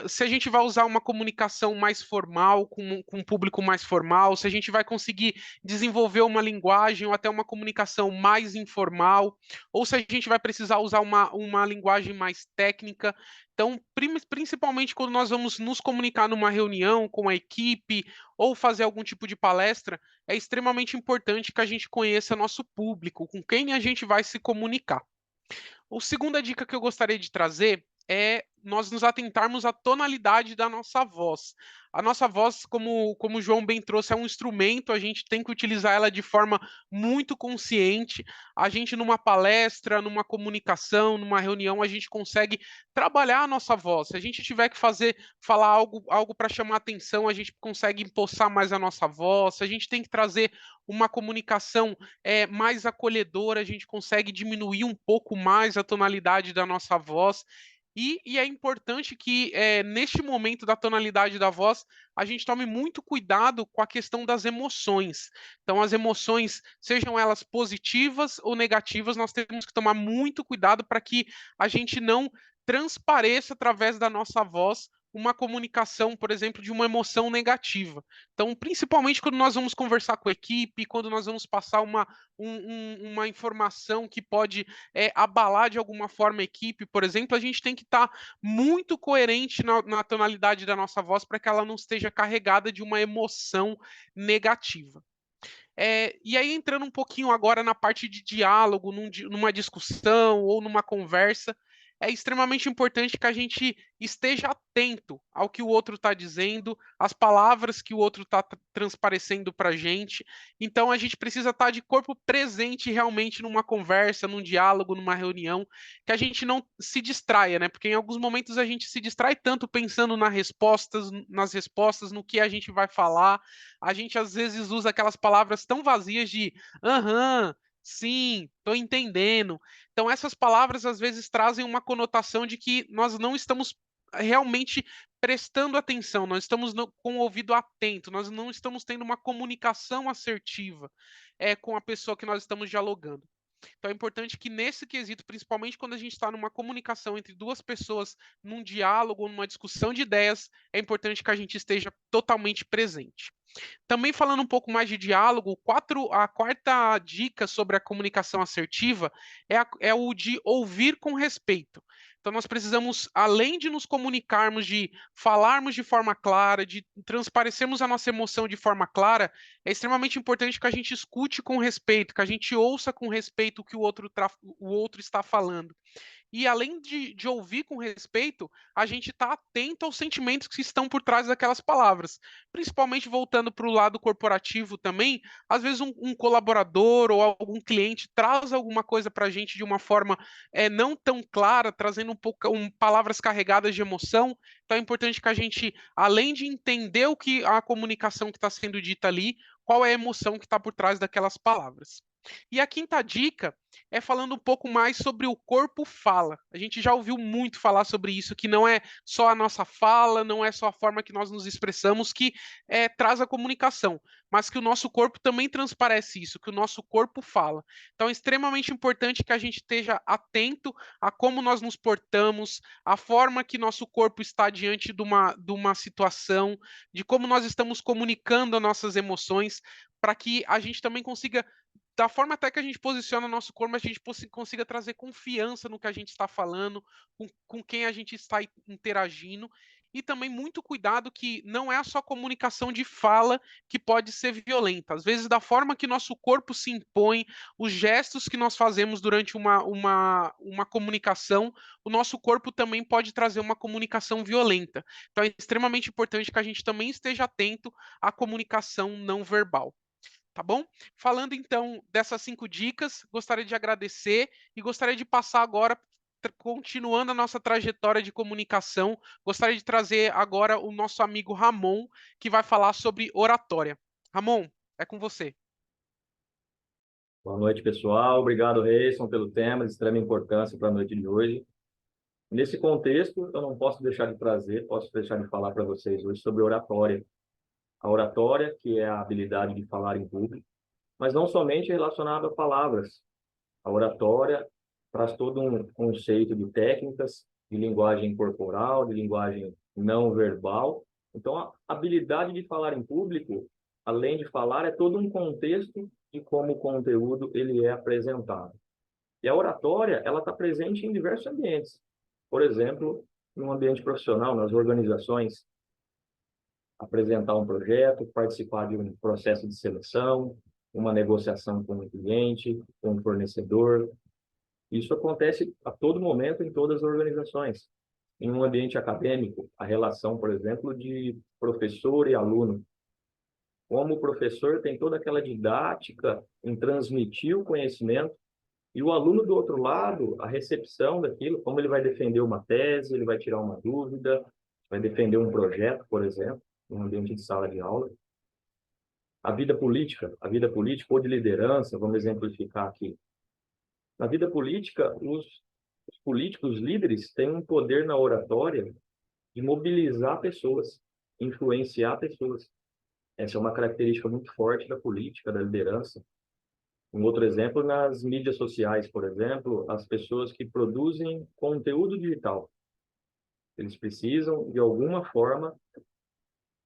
se a gente vai usar uma comunicação mais formal, com um público mais formal, se a gente vai conseguir desenvolver uma linguagem ou até uma comunicação mais informal, ou se a gente vai precisar usar uma linguagem mais técnica. Então, principalmente quando nós vamos nos comunicar numa reunião com a equipe ou fazer algum tipo de palestra, é extremamente importante que a gente conheça nosso público, com quem a gente vai se comunicar. A segunda dica que eu gostaria de trazer é nós nos atentarmos à tonalidade da nossa voz. A nossa voz, como o João bem trouxe, é um instrumento, a gente tem que utilizar ela de forma muito consciente. A gente, numa palestra, numa comunicação, numa reunião, a gente consegue trabalhar a nossa voz. Se a gente tiver que falar algo para chamar atenção, a gente consegue empossar mais a nossa voz. Se a gente tem que trazer uma comunicação mais acolhedora, a gente consegue diminuir um pouco mais a tonalidade da nossa voz. E é importante que, neste momento da tonalidade da voz, a gente tome muito cuidado com a questão das emoções. Então, as emoções, sejam elas positivas ou negativas, nós temos que tomar muito cuidado para que a gente não transpareça através da nossa voz uma comunicação, por exemplo, de uma emoção negativa. Então, principalmente quando nós vamos conversar com a equipe, quando nós vamos passar uma informação que pode abalar de alguma forma a equipe, por exemplo, a gente tem que estar muito coerente na tonalidade da nossa voz para que ela não esteja carregada de uma emoção negativa. E aí, entrando um pouquinho agora na parte de diálogo, numa discussão ou numa conversa, é extremamente importante que a gente esteja atento ao que o outro está dizendo, às palavras que o outro está transparecendo para a gente. Então, a gente precisa estar de corpo presente realmente numa conversa, num diálogo, numa reunião, que a gente não se distraia, né? Porque em alguns momentos a gente se distrai tanto pensando nas respostas, no que a gente vai falar. A gente às vezes usa aquelas palavras tão vazias de aham, sim, estou entendendo. Então, essas palavras às vezes trazem uma conotação de que nós não estamos realmente prestando atenção, nós estamos com o ouvido atento, nós não estamos tendo uma comunicação assertiva com a pessoa que nós estamos dialogando. Então é importante que nesse quesito, principalmente quando a gente está numa comunicação entre duas pessoas, num diálogo, numa discussão de ideias, é importante que a gente esteja totalmente presente. Também falando um pouco mais de diálogo, a quarta dica sobre a comunicação assertiva é o de ouvir com respeito. Então, nós precisamos, além de nos comunicarmos, de falarmos de forma clara, de transparecermos a nossa emoção de forma clara, é extremamente importante que a gente escute com respeito, que a gente ouça com respeito o que o outro está falando. E além de ouvir com respeito, a gente está atento aos sentimentos que estão por trás daquelas palavras. Principalmente voltando para o lado corporativo também, às vezes um colaborador ou algum cliente traz alguma coisa para a gente de uma forma não tão clara, trazendo palavras carregadas de emoção. Então é importante que a gente, além de entender o que a comunicação que está sendo dita ali, qual é a emoção que está por trás daquelas palavras. E a quinta dica é falando um pouco mais sobre o corpo fala. A gente já ouviu muito falar sobre isso, que não é só a nossa fala, não é só a forma que nós nos expressamos que traz a comunicação, mas que o nosso corpo também transparece isso, que o nosso corpo fala. Então é extremamente importante que a gente esteja atento a como nós nos portamos, a forma que nosso corpo está diante de uma situação, de como nós estamos comunicando as nossas emoções, para que a gente também consiga, da forma até que a gente posiciona o nosso corpo, a gente consiga trazer confiança no que a gente está falando, com quem a gente está interagindo. E também muito cuidado que não é só comunicação de fala que pode ser violenta. Às vezes, da forma que nosso corpo se impõe, os gestos que nós fazemos durante uma comunicação, o nosso corpo também pode trazer uma comunicação violenta. Então, é extremamente importante que a gente também esteja atento à comunicação não verbal. Tá bom? Falando então dessas 5 dicas, gostaria de agradecer e gostaria de passar agora, continuando a nossa trajetória de comunicação, gostaria de trazer agora o nosso amigo Ramon, que vai falar sobre oratória. Ramon, é com você. Boa noite, pessoal. Obrigado, Reison, pelo tema de extrema importância para a noite de hoje. Nesse contexto, eu não posso deixar de falar para vocês hoje sobre oratória. A oratória, que é a habilidade de falar em público, mas não somente relacionada a palavras. A oratória traz todo um conceito de técnicas, de linguagem corporal, de linguagem não verbal. Então, a habilidade de falar em público, além de falar, é todo um contexto de como o conteúdo ele é apresentado. E a oratória, ela está presente em diversos ambientes. Por exemplo, no ambiente profissional, nas organizações, apresentar um projeto, participar de um processo de seleção, uma negociação com um cliente, com um fornecedor. Isso acontece a todo momento em todas as organizações. Em um ambiente acadêmico, a relação, por exemplo, de professor e aluno. Como o professor tem toda aquela didática em transmitir o conhecimento, e o aluno do outro lado, a recepção daquilo, como ele vai defender uma tese, ele vai tirar uma dúvida, vai defender um projeto, por exemplo, em um ambiente de sala de aula. A vida política ou de liderança, vamos exemplificar aqui. Na vida política, Os políticos, os líderes, têm um poder na oratória de mobilizar pessoas, influenciar pessoas. Essa é uma característica muito forte da política, da liderança. Um outro exemplo, nas mídias sociais, por exemplo, as pessoas que produzem conteúdo digital. Eles precisam, de alguma forma,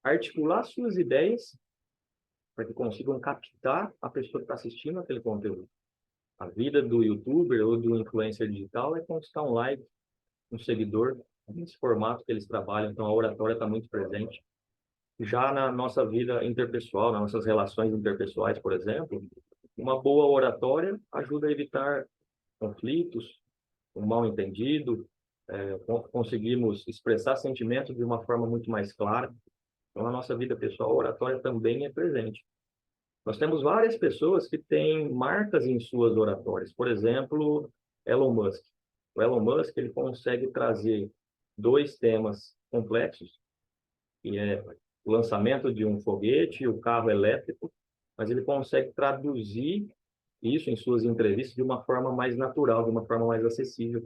articular suas ideias para que consigam captar a pessoa que está assistindo aquele conteúdo. A vida do youtuber ou do influencer digital é conquistar um like, um seguidor, nesse formato que eles trabalham. Então, a oratória está muito presente. Já na nossa vida interpessoal, nas nossas relações interpessoais, por exemplo, uma boa oratória ajuda a evitar conflitos, um mal-entendido, conseguimos expressar sentimentos de uma forma muito mais clara. Então, na nossa vida pessoal, a oratória também é presente. Nós temos várias pessoas que têm marcas em suas oratórias. Por exemplo, Elon Musk. O Elon Musk, ele consegue trazer dois temas complexos, que é o lançamento de um foguete e o carro elétrico, mas ele consegue traduzir isso em suas entrevistas de uma forma mais natural, de uma forma mais acessível.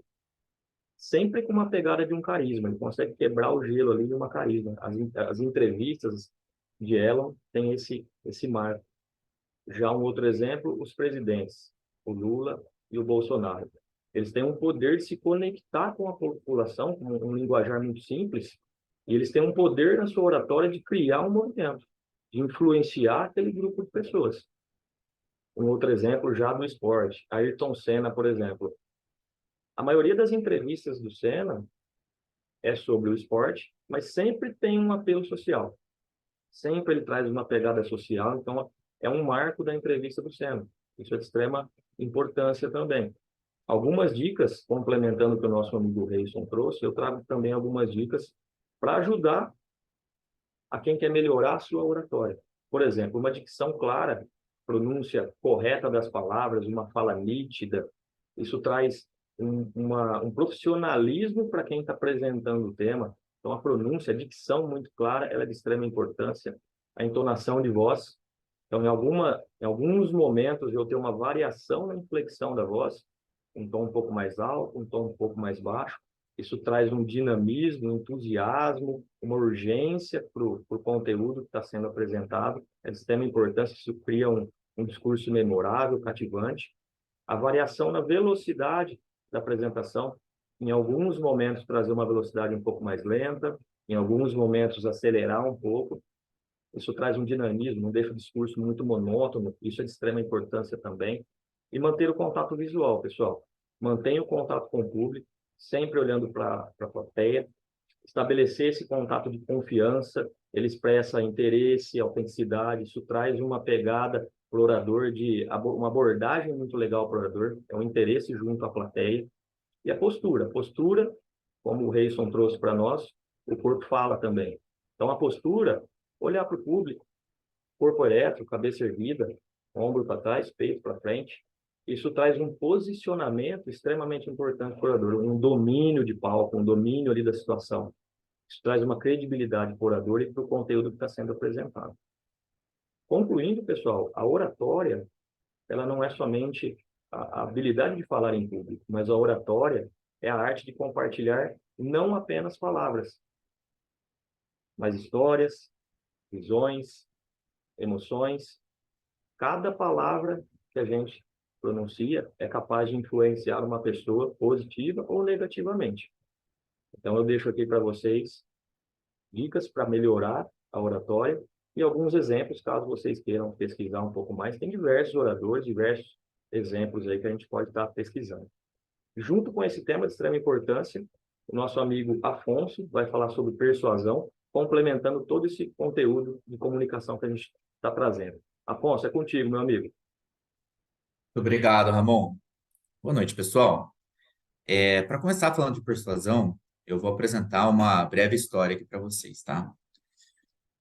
Sempre com uma pegada de um carisma. Ele consegue quebrar o gelo ali de uma carisma. As entrevistas de Elon têm esse marco. Já um outro exemplo, os presidentes, o Lula e o Bolsonaro. Eles têm um poder de se conectar com a população, com um linguajar muito simples, e eles têm um poder na sua oratória de criar um movimento, de influenciar aquele grupo de pessoas. Um outro exemplo já do esporte, Ayrton Senna, por exemplo. A maioria das entrevistas do Senna é sobre o esporte, mas sempre tem um apelo social. Sempre ele traz uma pegada social, então é um marco da entrevista do Senna. Isso é de extrema importância também. Algumas dicas, complementando o que o nosso amigo Reison trouxe, eu trago também algumas dicas para ajudar a quem quer melhorar a sua oratória. Por exemplo, uma dicção clara, pronúncia correta das palavras, uma fala nítida, isso traz um profissionalismo para quem está apresentando o tema. Então, a pronúncia, a dicção muito clara, ela é de extrema importância. A entonação de voz. Então, em alguns momentos, eu tenho uma variação na inflexão da voz, um tom um pouco mais alto, um tom um pouco mais baixo. Isso traz um dinamismo, um entusiasmo, uma urgência para o conteúdo que está sendo apresentado. É de extrema importância, isso cria um discurso memorável, cativante. A variação na velocidade da apresentação, em alguns momentos trazer uma velocidade um pouco mais lenta, em alguns momentos acelerar um pouco. Isso traz um dinamismo, não deixa o discurso muito monótono, isso é de extrema importância também. E manter o contato visual, pessoal. Mantenha o contato com o público, sempre olhando para a plateia. Estabelecer esse contato de confiança, ele expressa interesse, autenticidade, isso traz uma pegada para o orador, uma abordagem muito legal para o orador, é um interesse junto à plateia. E a postura. Postura, como o Reison trouxe para nós, o corpo fala também. Então, a postura, olhar para o público, corpo ereto, cabeça erguida, ombro para trás, peito para frente. Isso traz um posicionamento extremamente importante para o orador, um domínio de palco, um domínio ali da situação. Isso traz uma credibilidade para o orador e para o conteúdo que está sendo apresentado. Concluindo, pessoal, a oratória, ela não é somente a habilidade de falar em público, mas a oratória é a arte de compartilhar não apenas palavras, mas histórias, visões, emoções. Cada palavra que a gente pronuncia é capaz de influenciar uma pessoa positiva ou negativamente. Então, eu deixo aqui para vocês dicas para melhorar a oratória e alguns exemplos, caso vocês queiram pesquisar um pouco mais. Tem diversos oradores, diversos exemplos aí que a gente pode estar pesquisando. Junto com esse tema de extrema importância, o nosso amigo Afonso vai falar sobre persuasão, complementando todo esse conteúdo de comunicação que a gente está trazendo. Afonso, é contigo, meu amigo. Muito obrigado, Ramon. Boa noite, pessoal. Para começar falando de persuasão, eu vou apresentar uma breve história aqui para vocês, tá?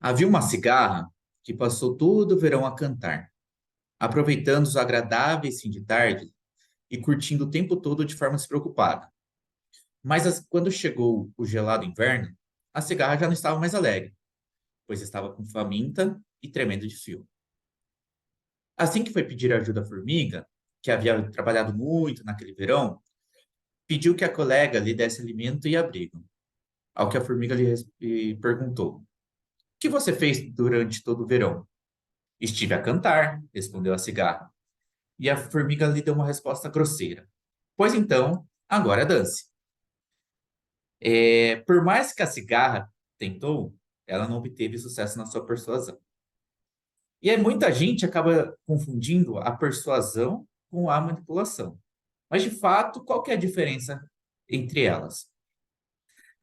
Havia uma cigarra que passou todo o verão a cantar, aproveitando os agradáveis fins de tarde e curtindo o tempo todo de forma despreocupada. Mas quando chegou o gelado inverno, a cigarra já não estava mais alegre, pois estava com faminta e tremendo de frio. Assim que foi pedir ajuda à formiga, que havia trabalhado muito naquele verão, Pediu que a colega lhe desse alimento e abrigo. Ao que a formiga lhe perguntou: O que você fez durante todo o verão? Estive a cantar, respondeu a cigarra. E a formiga lhe deu uma resposta grosseira. Pois então, agora dance. Por mais que a cigarra tentou, ela não obteve sucesso na sua persuasão. E aí muita gente acaba confundindo a persuasão com a manipulação. Mas, de fato, qual que é a diferença entre elas?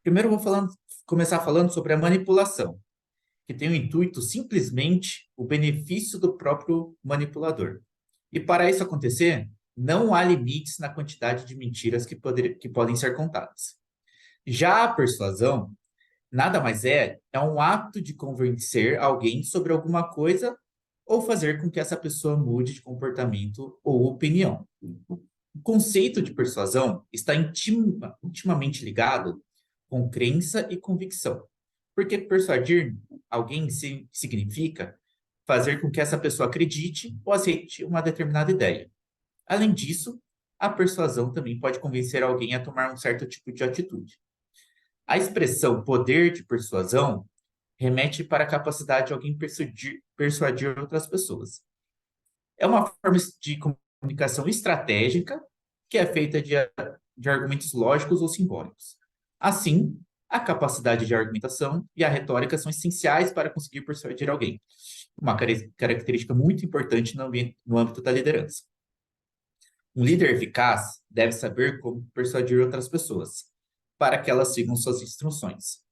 Primeiro, eu vou começar falando sobre a manipulação, que tem o intuito simplesmente o benefício do próprio manipulador. E para isso acontecer, não há limites na quantidade de mentiras que podem ser contadas. Já a persuasão nada mais é um ato de convencer alguém sobre alguma coisa ou fazer com que essa pessoa mude de comportamento ou opinião. O conceito de persuasão está intimamente ligado com crença e convicção, porque persuadir alguém significa fazer com que essa pessoa acredite ou aceite uma determinada ideia. Além disso, a persuasão também pode convencer alguém a tomar um certo tipo de atitude. A expressão poder de persuasão remete para a capacidade de alguém persuadir outras pessoas. É uma forma de comunicação estratégica que é feita de argumentos lógicos ou simbólicos. Assim, a capacidade de argumentação e a retórica são essenciais para conseguir persuadir alguém. Uma característica muito importante no âmbito da liderança. Um líder eficaz deve saber como persuadir outras pessoas, para que elas sigam suas instruções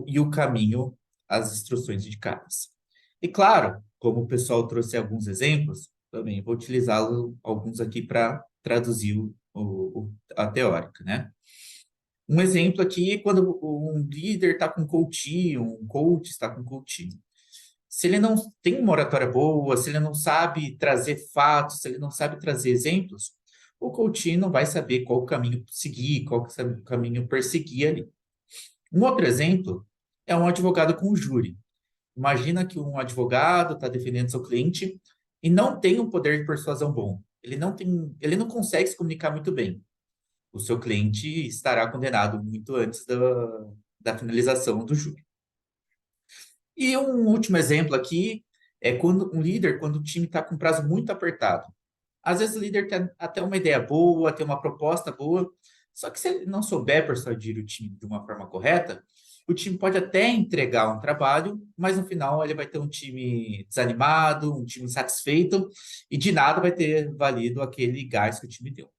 e o caminho às instruções indicadas. E claro, como o pessoal trouxe alguns exemplos, também vou utilizá-lo alguns aqui para traduzir a teórica, né? Um exemplo aqui é quando um líder está com coaching, um coach está com coaching. Se ele não tem uma oratória boa, se ele não sabe trazer fatos, se ele não sabe trazer exemplos, o coaching não vai saber qual caminho seguir, qual caminho perseguir ali. Um outro exemplo é um advogado com um júri. Imagina que um advogado está defendendo seu cliente e não tem um poder de persuasão bom. Ele não consegue se comunicar muito bem. O seu cliente estará condenado muito antes da finalização do júri. E um último exemplo aqui é quando o time está com prazo muito apertado. Às vezes o líder tem até uma ideia boa, tem uma proposta boa, só que se ele não souber persuadir o time de uma forma correta, o time pode até entregar um trabalho, mas no final ele vai ter um time desanimado, um time insatisfeito, e de nada vai ter valido aquele gás que o time deu.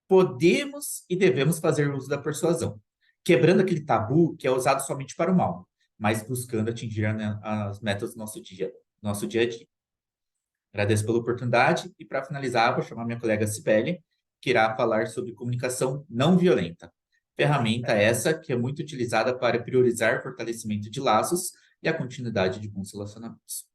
Podemos e devemos fazer uso da persuasão, quebrando aquele tabu que é usado somente para o mal, mas buscando atingir as metas do nosso dia a dia. Agradeço pela oportunidade e, para finalizar, vou chamar minha colega Cibele, que irá falar sobre comunicação não violenta. Ferramenta essa que é muito utilizada para priorizar o fortalecimento de laços e a continuidade de bons relacionamentos.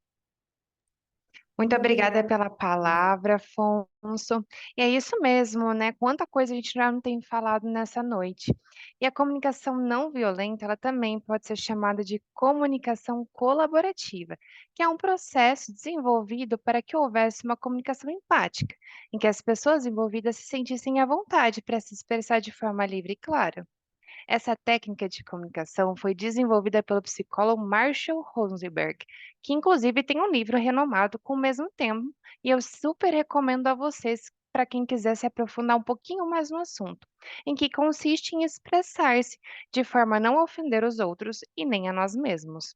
Muito obrigada pela palavra, Afonso. E é isso mesmo, né? Quanta coisa a gente já não tem falado nessa noite. E a comunicação não violenta, ela também pode ser chamada de comunicação colaborativa, que é um processo desenvolvido para que houvesse uma comunicação empática, em que as pessoas envolvidas se sentissem à vontade para se expressar de forma livre e clara. Essa técnica de comunicação foi desenvolvida pelo psicólogo Marshall Rosenberg, que inclusive tem um livro renomado com o mesmo tema, e eu super recomendo a vocês para quem quiser se aprofundar um pouquinho mais no assunto, em que consiste em expressar-se de forma a não ofender os outros e nem a nós mesmos.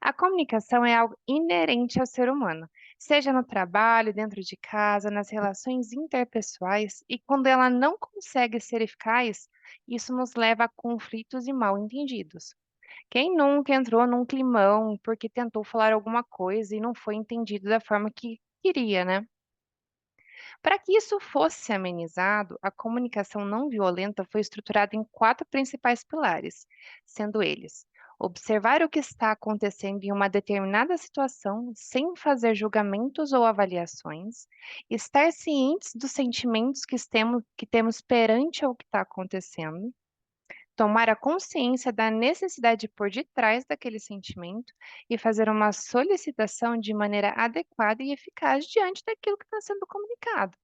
A comunicação é algo inerente ao ser humano, seja no trabalho, dentro de casa, nas relações interpessoais, e quando ela não consegue ser eficaz, isso nos leva a conflitos e mal-entendidos. Quem nunca entrou num climão porque tentou falar alguma coisa e não foi entendido da forma que queria, né? Para que isso fosse amenizado, a comunicação não violenta foi estruturada em 4 principais pilares, sendo eles: observar o que está acontecendo em uma determinada situação sem fazer julgamentos ou avaliações, estar cientes dos sentimentos que temos perante o que está acontecendo, tomar a consciência da necessidade por detrás daquele sentimento e fazer uma solicitação de maneira adequada e eficaz diante daquilo que está sendo comunicado.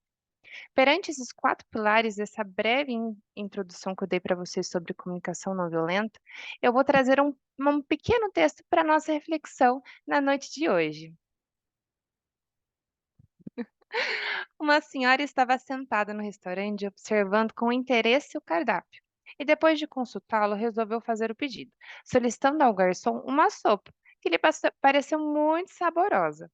Perante esses 4 pilares, essa breve introdução que eu dei para vocês sobre comunicação não violenta, eu vou trazer um pequeno texto para nossa reflexão na noite de hoje. Uma senhora estava sentada no restaurante observando com interesse o cardápio. E depois de consultá-lo, resolveu fazer o pedido, solicitando ao garçom uma sopa, que lhe pareceu muito saborosa.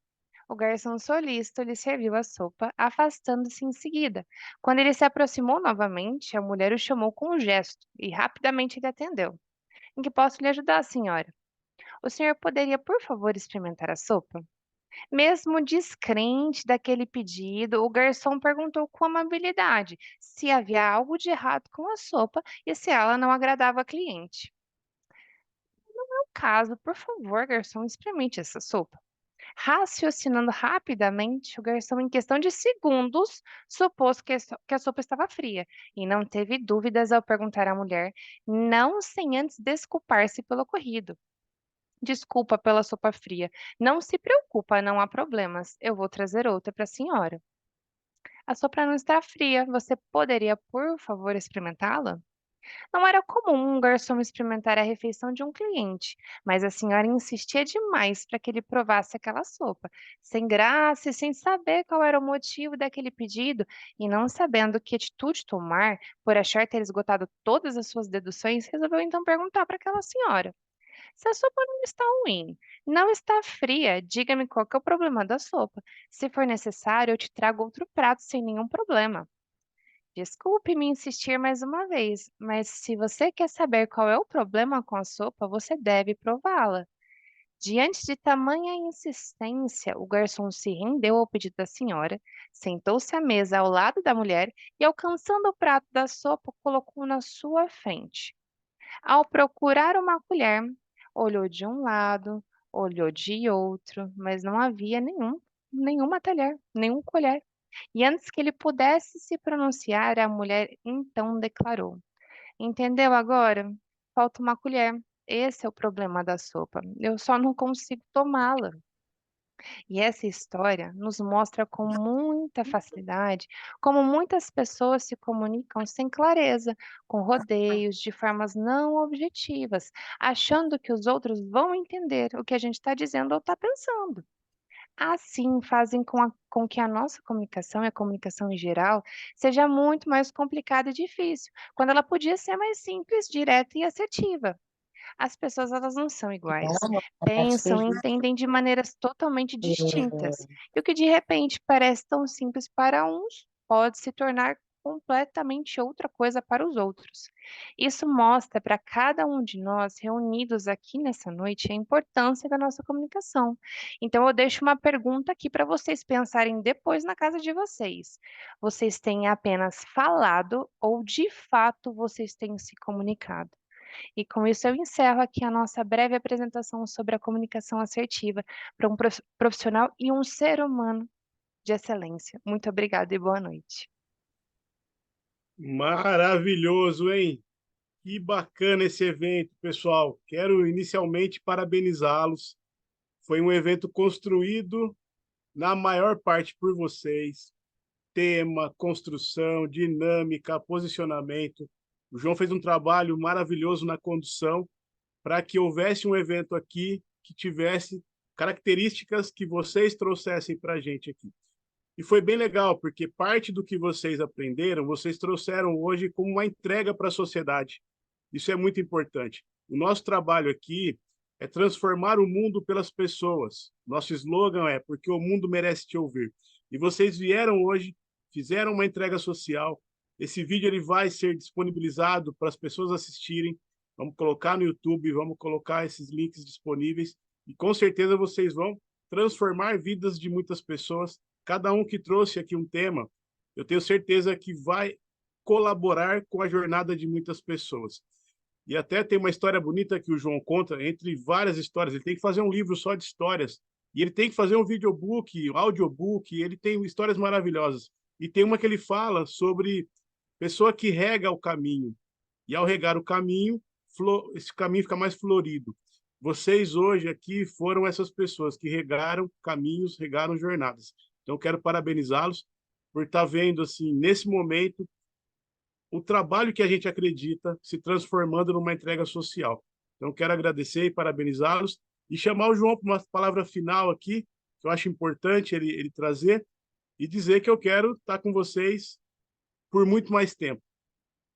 O garçom solícito lhe serviu a sopa, afastando-se em seguida. Quando ele se aproximou novamente, a mulher o chamou com um gesto e rapidamente ele atendeu. Em que posso lhe ajudar, senhora? O senhor poderia, por favor, experimentar a sopa? Mesmo descrente daquele pedido, o garçom perguntou com amabilidade se havia algo de errado com a sopa e se ela não agradava a cliente. No caso, por favor, garçom, experimente essa sopa. Raciocinando rapidamente, o garçom, em questão de segundos, supôs que a sopa estava fria e não teve dúvidas ao perguntar à mulher, não sem antes desculpar-se pelo ocorrido. Desculpa pela sopa fria. Não se preocupa, não há problemas. Eu vou trazer outra para a senhora. A sopa não está fria. Você poderia, por favor, experimentá-la? Não era comum um garçom experimentar a refeição de um cliente, mas a senhora insistia demais para que ele provasse aquela sopa. Sem graça e sem saber qual era o motivo daquele pedido, e não sabendo que atitude tomar, por achar ter esgotado todas as suas deduções, resolveu então perguntar para aquela senhora: se a sopa não está ruim, não está fria, diga-me qual que é o problema da sopa. Se for necessário, eu te trago outro prato sem nenhum problema. Desculpe-me insistir mais uma vez, mas se você quer saber qual é o problema com a sopa, você deve prová-la. Diante de tamanha insistência, o garçom se rendeu ao pedido da senhora, sentou-se à mesa ao lado da mulher e, alcançando o prato da sopa, colocou na sua frente. Ao procurar uma colher, olhou de um lado, olhou de outro, mas não havia nenhuma talher, nenhum colher. E antes que ele pudesse se pronunciar, a mulher então declarou: entendeu agora? Falta uma colher. Esse é o problema da sopa. Eu só não consigo tomá-la. E essa história nos mostra com muita facilidade como muitas pessoas se comunicam sem clareza, com rodeios, de formas não objetivas, achando que os outros vão entender o que a gente está dizendo ou está pensando. Assim, fazem com que a nossa comunicação e a comunicação em geral seja muito mais complicada e difícil, quando ela podia ser mais simples, direta e assertiva. As pessoas, elas não são iguais. Pensam e entendem de maneiras totalmente distintas. E o que de repente parece tão simples para uns, pode se tornar completamente outra coisa para os outros. Isso mostra para cada um de nós reunidos aqui nessa noite a importância da nossa comunicação. Então eu deixo uma pergunta aqui para vocês pensarem depois na casa de vocês. Vocês têm apenas falado ou de fato vocês têm se comunicado? E com isso eu encerro aqui a nossa breve apresentação sobre a comunicação assertiva para um profissional e um ser humano de excelência. Muito obrigada e boa noite. Maravilhoso, hein? Que bacana esse evento, pessoal. Quero inicialmente parabenizá-los. Foi um evento construído, na maior parte, por vocês. Tema, construção, dinâmica, posicionamento. O João fez um trabalho maravilhoso na condução para que houvesse um evento aqui que tivesse características que vocês trouxessem para a gente aqui. E foi bem legal, porque parte do que vocês aprenderam, vocês trouxeram hoje como uma entrega para a sociedade. Isso é muito importante. O nosso trabalho aqui é transformar o mundo pelas pessoas. Nosso slogan é porque o mundo merece te ouvir. E vocês vieram hoje, fizeram uma entrega social. Esse vídeo ele vai ser disponibilizado para as pessoas assistirem. Vamos colocar no YouTube, vamos colocar esses links disponíveis. E com certeza vocês vão transformar vidas de muitas pessoas. Cada um que trouxe aqui um tema, eu tenho certeza que vai colaborar com a jornada de muitas pessoas. E até tem uma história bonita que o João conta, entre várias histórias. Ele tem que fazer um livro só de histórias. E ele tem que fazer um videobook, audiobook, ele tem histórias maravilhosas. E tem uma que ele fala sobre pessoa que rega o caminho. E ao regar o caminho, esse caminho fica mais florido. Vocês hoje aqui foram essas pessoas que regaram caminhos, regaram jornadas. Então, eu quero parabenizá-los, por estar vendo, assim, nesse momento, o trabalho que a gente acredita se transformando numa entrega social. Então, quero agradecer e parabenizá-los e chamar o João para uma palavra final aqui, que eu acho importante ele trazer, e dizer que eu quero estar com vocês por muito mais tempo.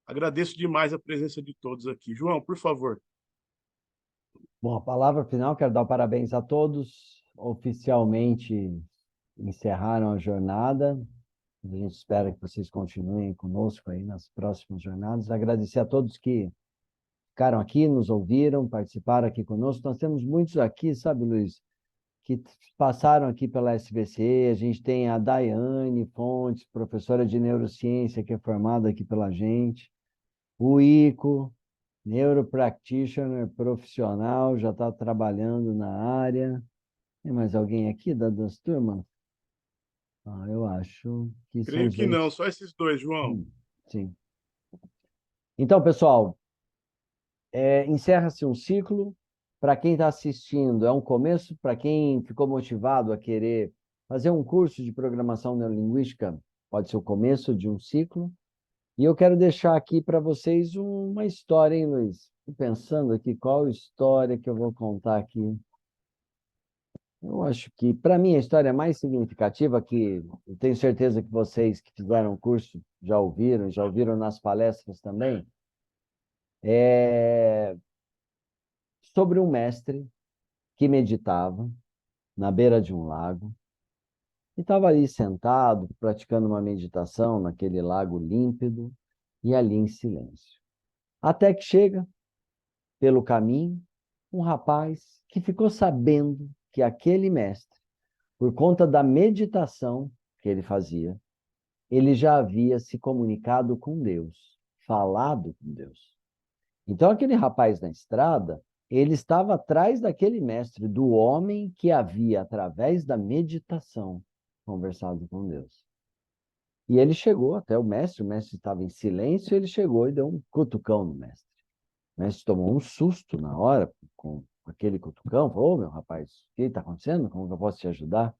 Agradeço demais a presença de todos aqui. João, por favor. Bom, a palavra final, quero dar parabéns a todos. Oficialmente encerraram a jornada. A gente espera que vocês continuem conosco aí nas próximas jornadas. Agradecer a todos que ficaram aqui, nos ouviram, participaram aqui conosco. Nós temos muitos aqui, sabe, Luiz, que passaram aqui pela SBC. A gente tem a Daiane Fontes, professora de neurociência, que é formada aqui pela gente. O Ico, neuropractitioner profissional, já está trabalhando na área. Tem mais alguém aqui das turmas? Eu acho que são Creio os que não, dois. só esses dois, João. Sim. Então, pessoal, encerra-se um ciclo. Para quem está assistindo, é um começo. Para quem ficou motivado a querer fazer um curso de programação neurolinguística, pode ser o começo de um ciclo. E eu quero deixar aqui para vocês uma história, hein, Luiz? Estou pensando aqui qual história que eu vou contar aqui. Eu acho que, para mim, a história mais significativa, que eu tenho certeza que vocês que fizeram o curso já ouviram nas palestras também, é sobre um mestre que meditava na beira de um lago e estava ali sentado, praticando uma meditação naquele lago límpido e ali em silêncio. Até que chega, pelo caminho, um rapaz que ficou sabendo que aquele mestre, por conta da meditação que ele fazia, ele já havia se comunicado com Deus, falado com Deus. Então, aquele rapaz na estrada, ele estava atrás daquele mestre, do homem que havia, através da meditação, conversado com Deus. E ele chegou até o mestre estava em silêncio, ele chegou e deu um cutucão no mestre. O mestre tomou um susto na hora com aquele cutucão, falou: meu rapaz, o que está acontecendo? Como que eu posso te ajudar?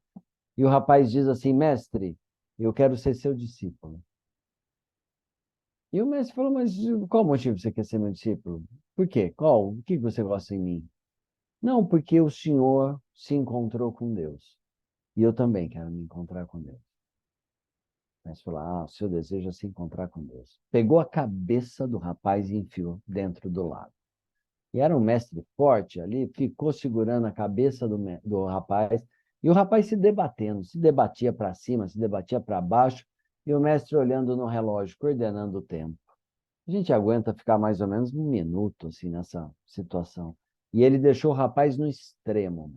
E o rapaz diz assim: mestre, eu quero ser seu discípulo. E o mestre falou: mas qual o motivo você quer ser meu discípulo? Por quê? O que você gosta em mim? Não, porque o senhor se encontrou com Deus. E eu também quero me encontrar com Deus. O mestre falou: o seu desejo é se encontrar com Deus. Pegou a cabeça do rapaz e enfiou dentro do lago. E era um mestre forte ali, ficou segurando a cabeça do rapaz, e o rapaz se debatendo, se debatia para cima, se debatia para baixo, e o mestre olhando no relógio, coordenando o tempo. A gente aguenta ficar mais ou menos um minuto assim nessa situação. E ele deixou o rapaz no extremo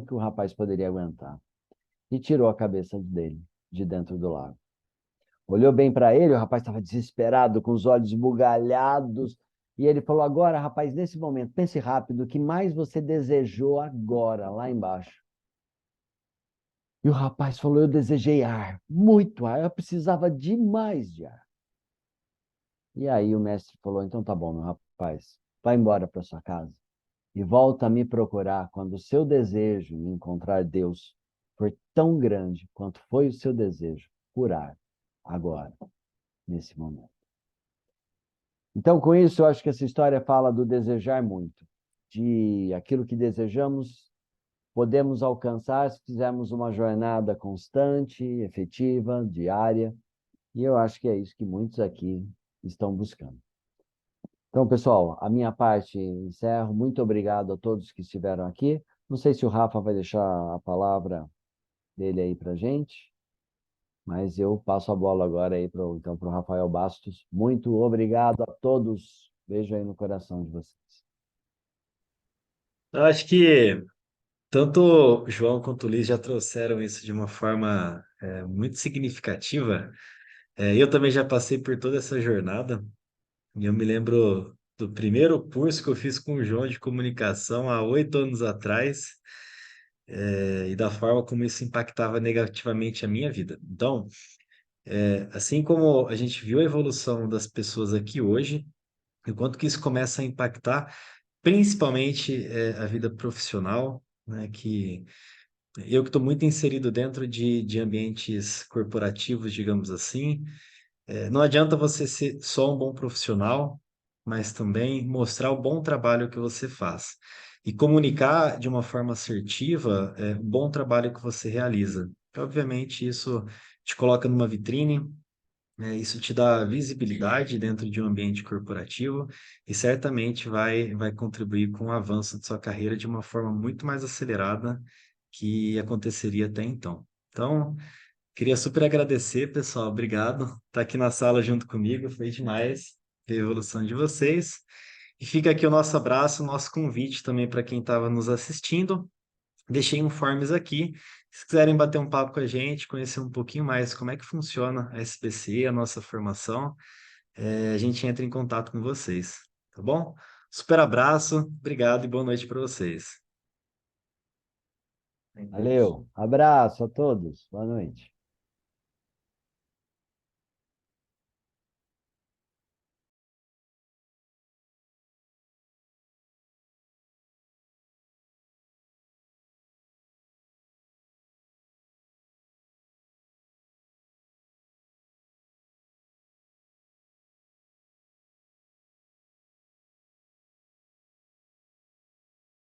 que o rapaz poderia aguentar. E tirou a cabeça dele de dentro do lago. Olhou bem para ele, o rapaz estava desesperado, com os olhos bugalhados, e ele falou: agora, rapaz, nesse momento, pense rápido, o que mais você desejou agora, lá embaixo? E o rapaz falou: eu desejei ar, muito ar, eu precisava demais de ar. E aí o mestre falou: então tá bom, meu rapaz, vai embora para sua casa e volta a me procurar quando o seu desejo em encontrar Deus for tão grande quanto foi o seu desejo por ar agora, nesse momento. Então, com isso, eu acho que essa história fala do desejar muito, de aquilo que desejamos, podemos alcançar se fizermos uma jornada constante, efetiva, diária, e eu acho que é isso que muitos aqui estão buscando. Então, pessoal, a minha parte encerro. Muito obrigado a todos que estiveram aqui. Não sei se o Rafa vai deixar a palavra dele aí para a gente, mas eu passo a bola agora aí para o Rafael Bastos. Muito obrigado a todos. Beijo aí no coração de vocês. Eu acho que tanto o João quanto o Luiz já trouxeram isso de uma forma muito significativa. Eu também já passei por toda essa jornada, e eu me lembro do primeiro curso que eu fiz com o João de comunicação há 8 anos atrás, e da forma como isso impactava negativamente a minha vida. Então, assim como a gente viu a evolução das pessoas aqui hoje, e o quanto que isso começa a impactar, principalmente a vida profissional, né, que Eu que estou muito inserido dentro de ambientes corporativos, digamos assim, não adianta você ser só um bom profissional, mas também mostrar o bom trabalho que você faz. E comunicar de uma forma assertiva o bom trabalho que você realiza. Obviamente, isso te coloca numa vitrine, isso te dá visibilidade dentro de um ambiente corporativo e certamente vai contribuir com o avanço de sua carreira de uma forma muito mais acelerada que aconteceria até então. Então, queria super agradecer, pessoal. Obrigado por estar aqui na sala junto comigo. Foi demais ver a evolução de vocês. E fica aqui o nosso abraço, o nosso convite também para quem estava nos assistindo. Deixei um forms aqui. Se quiserem bater um papo com a gente, conhecer um pouquinho mais como é que funciona a SBC, a nossa formação, a gente entra em contato com vocês, tá bom? Super abraço, obrigado e boa noite para vocês. Valeu, abraço a todos, boa noite.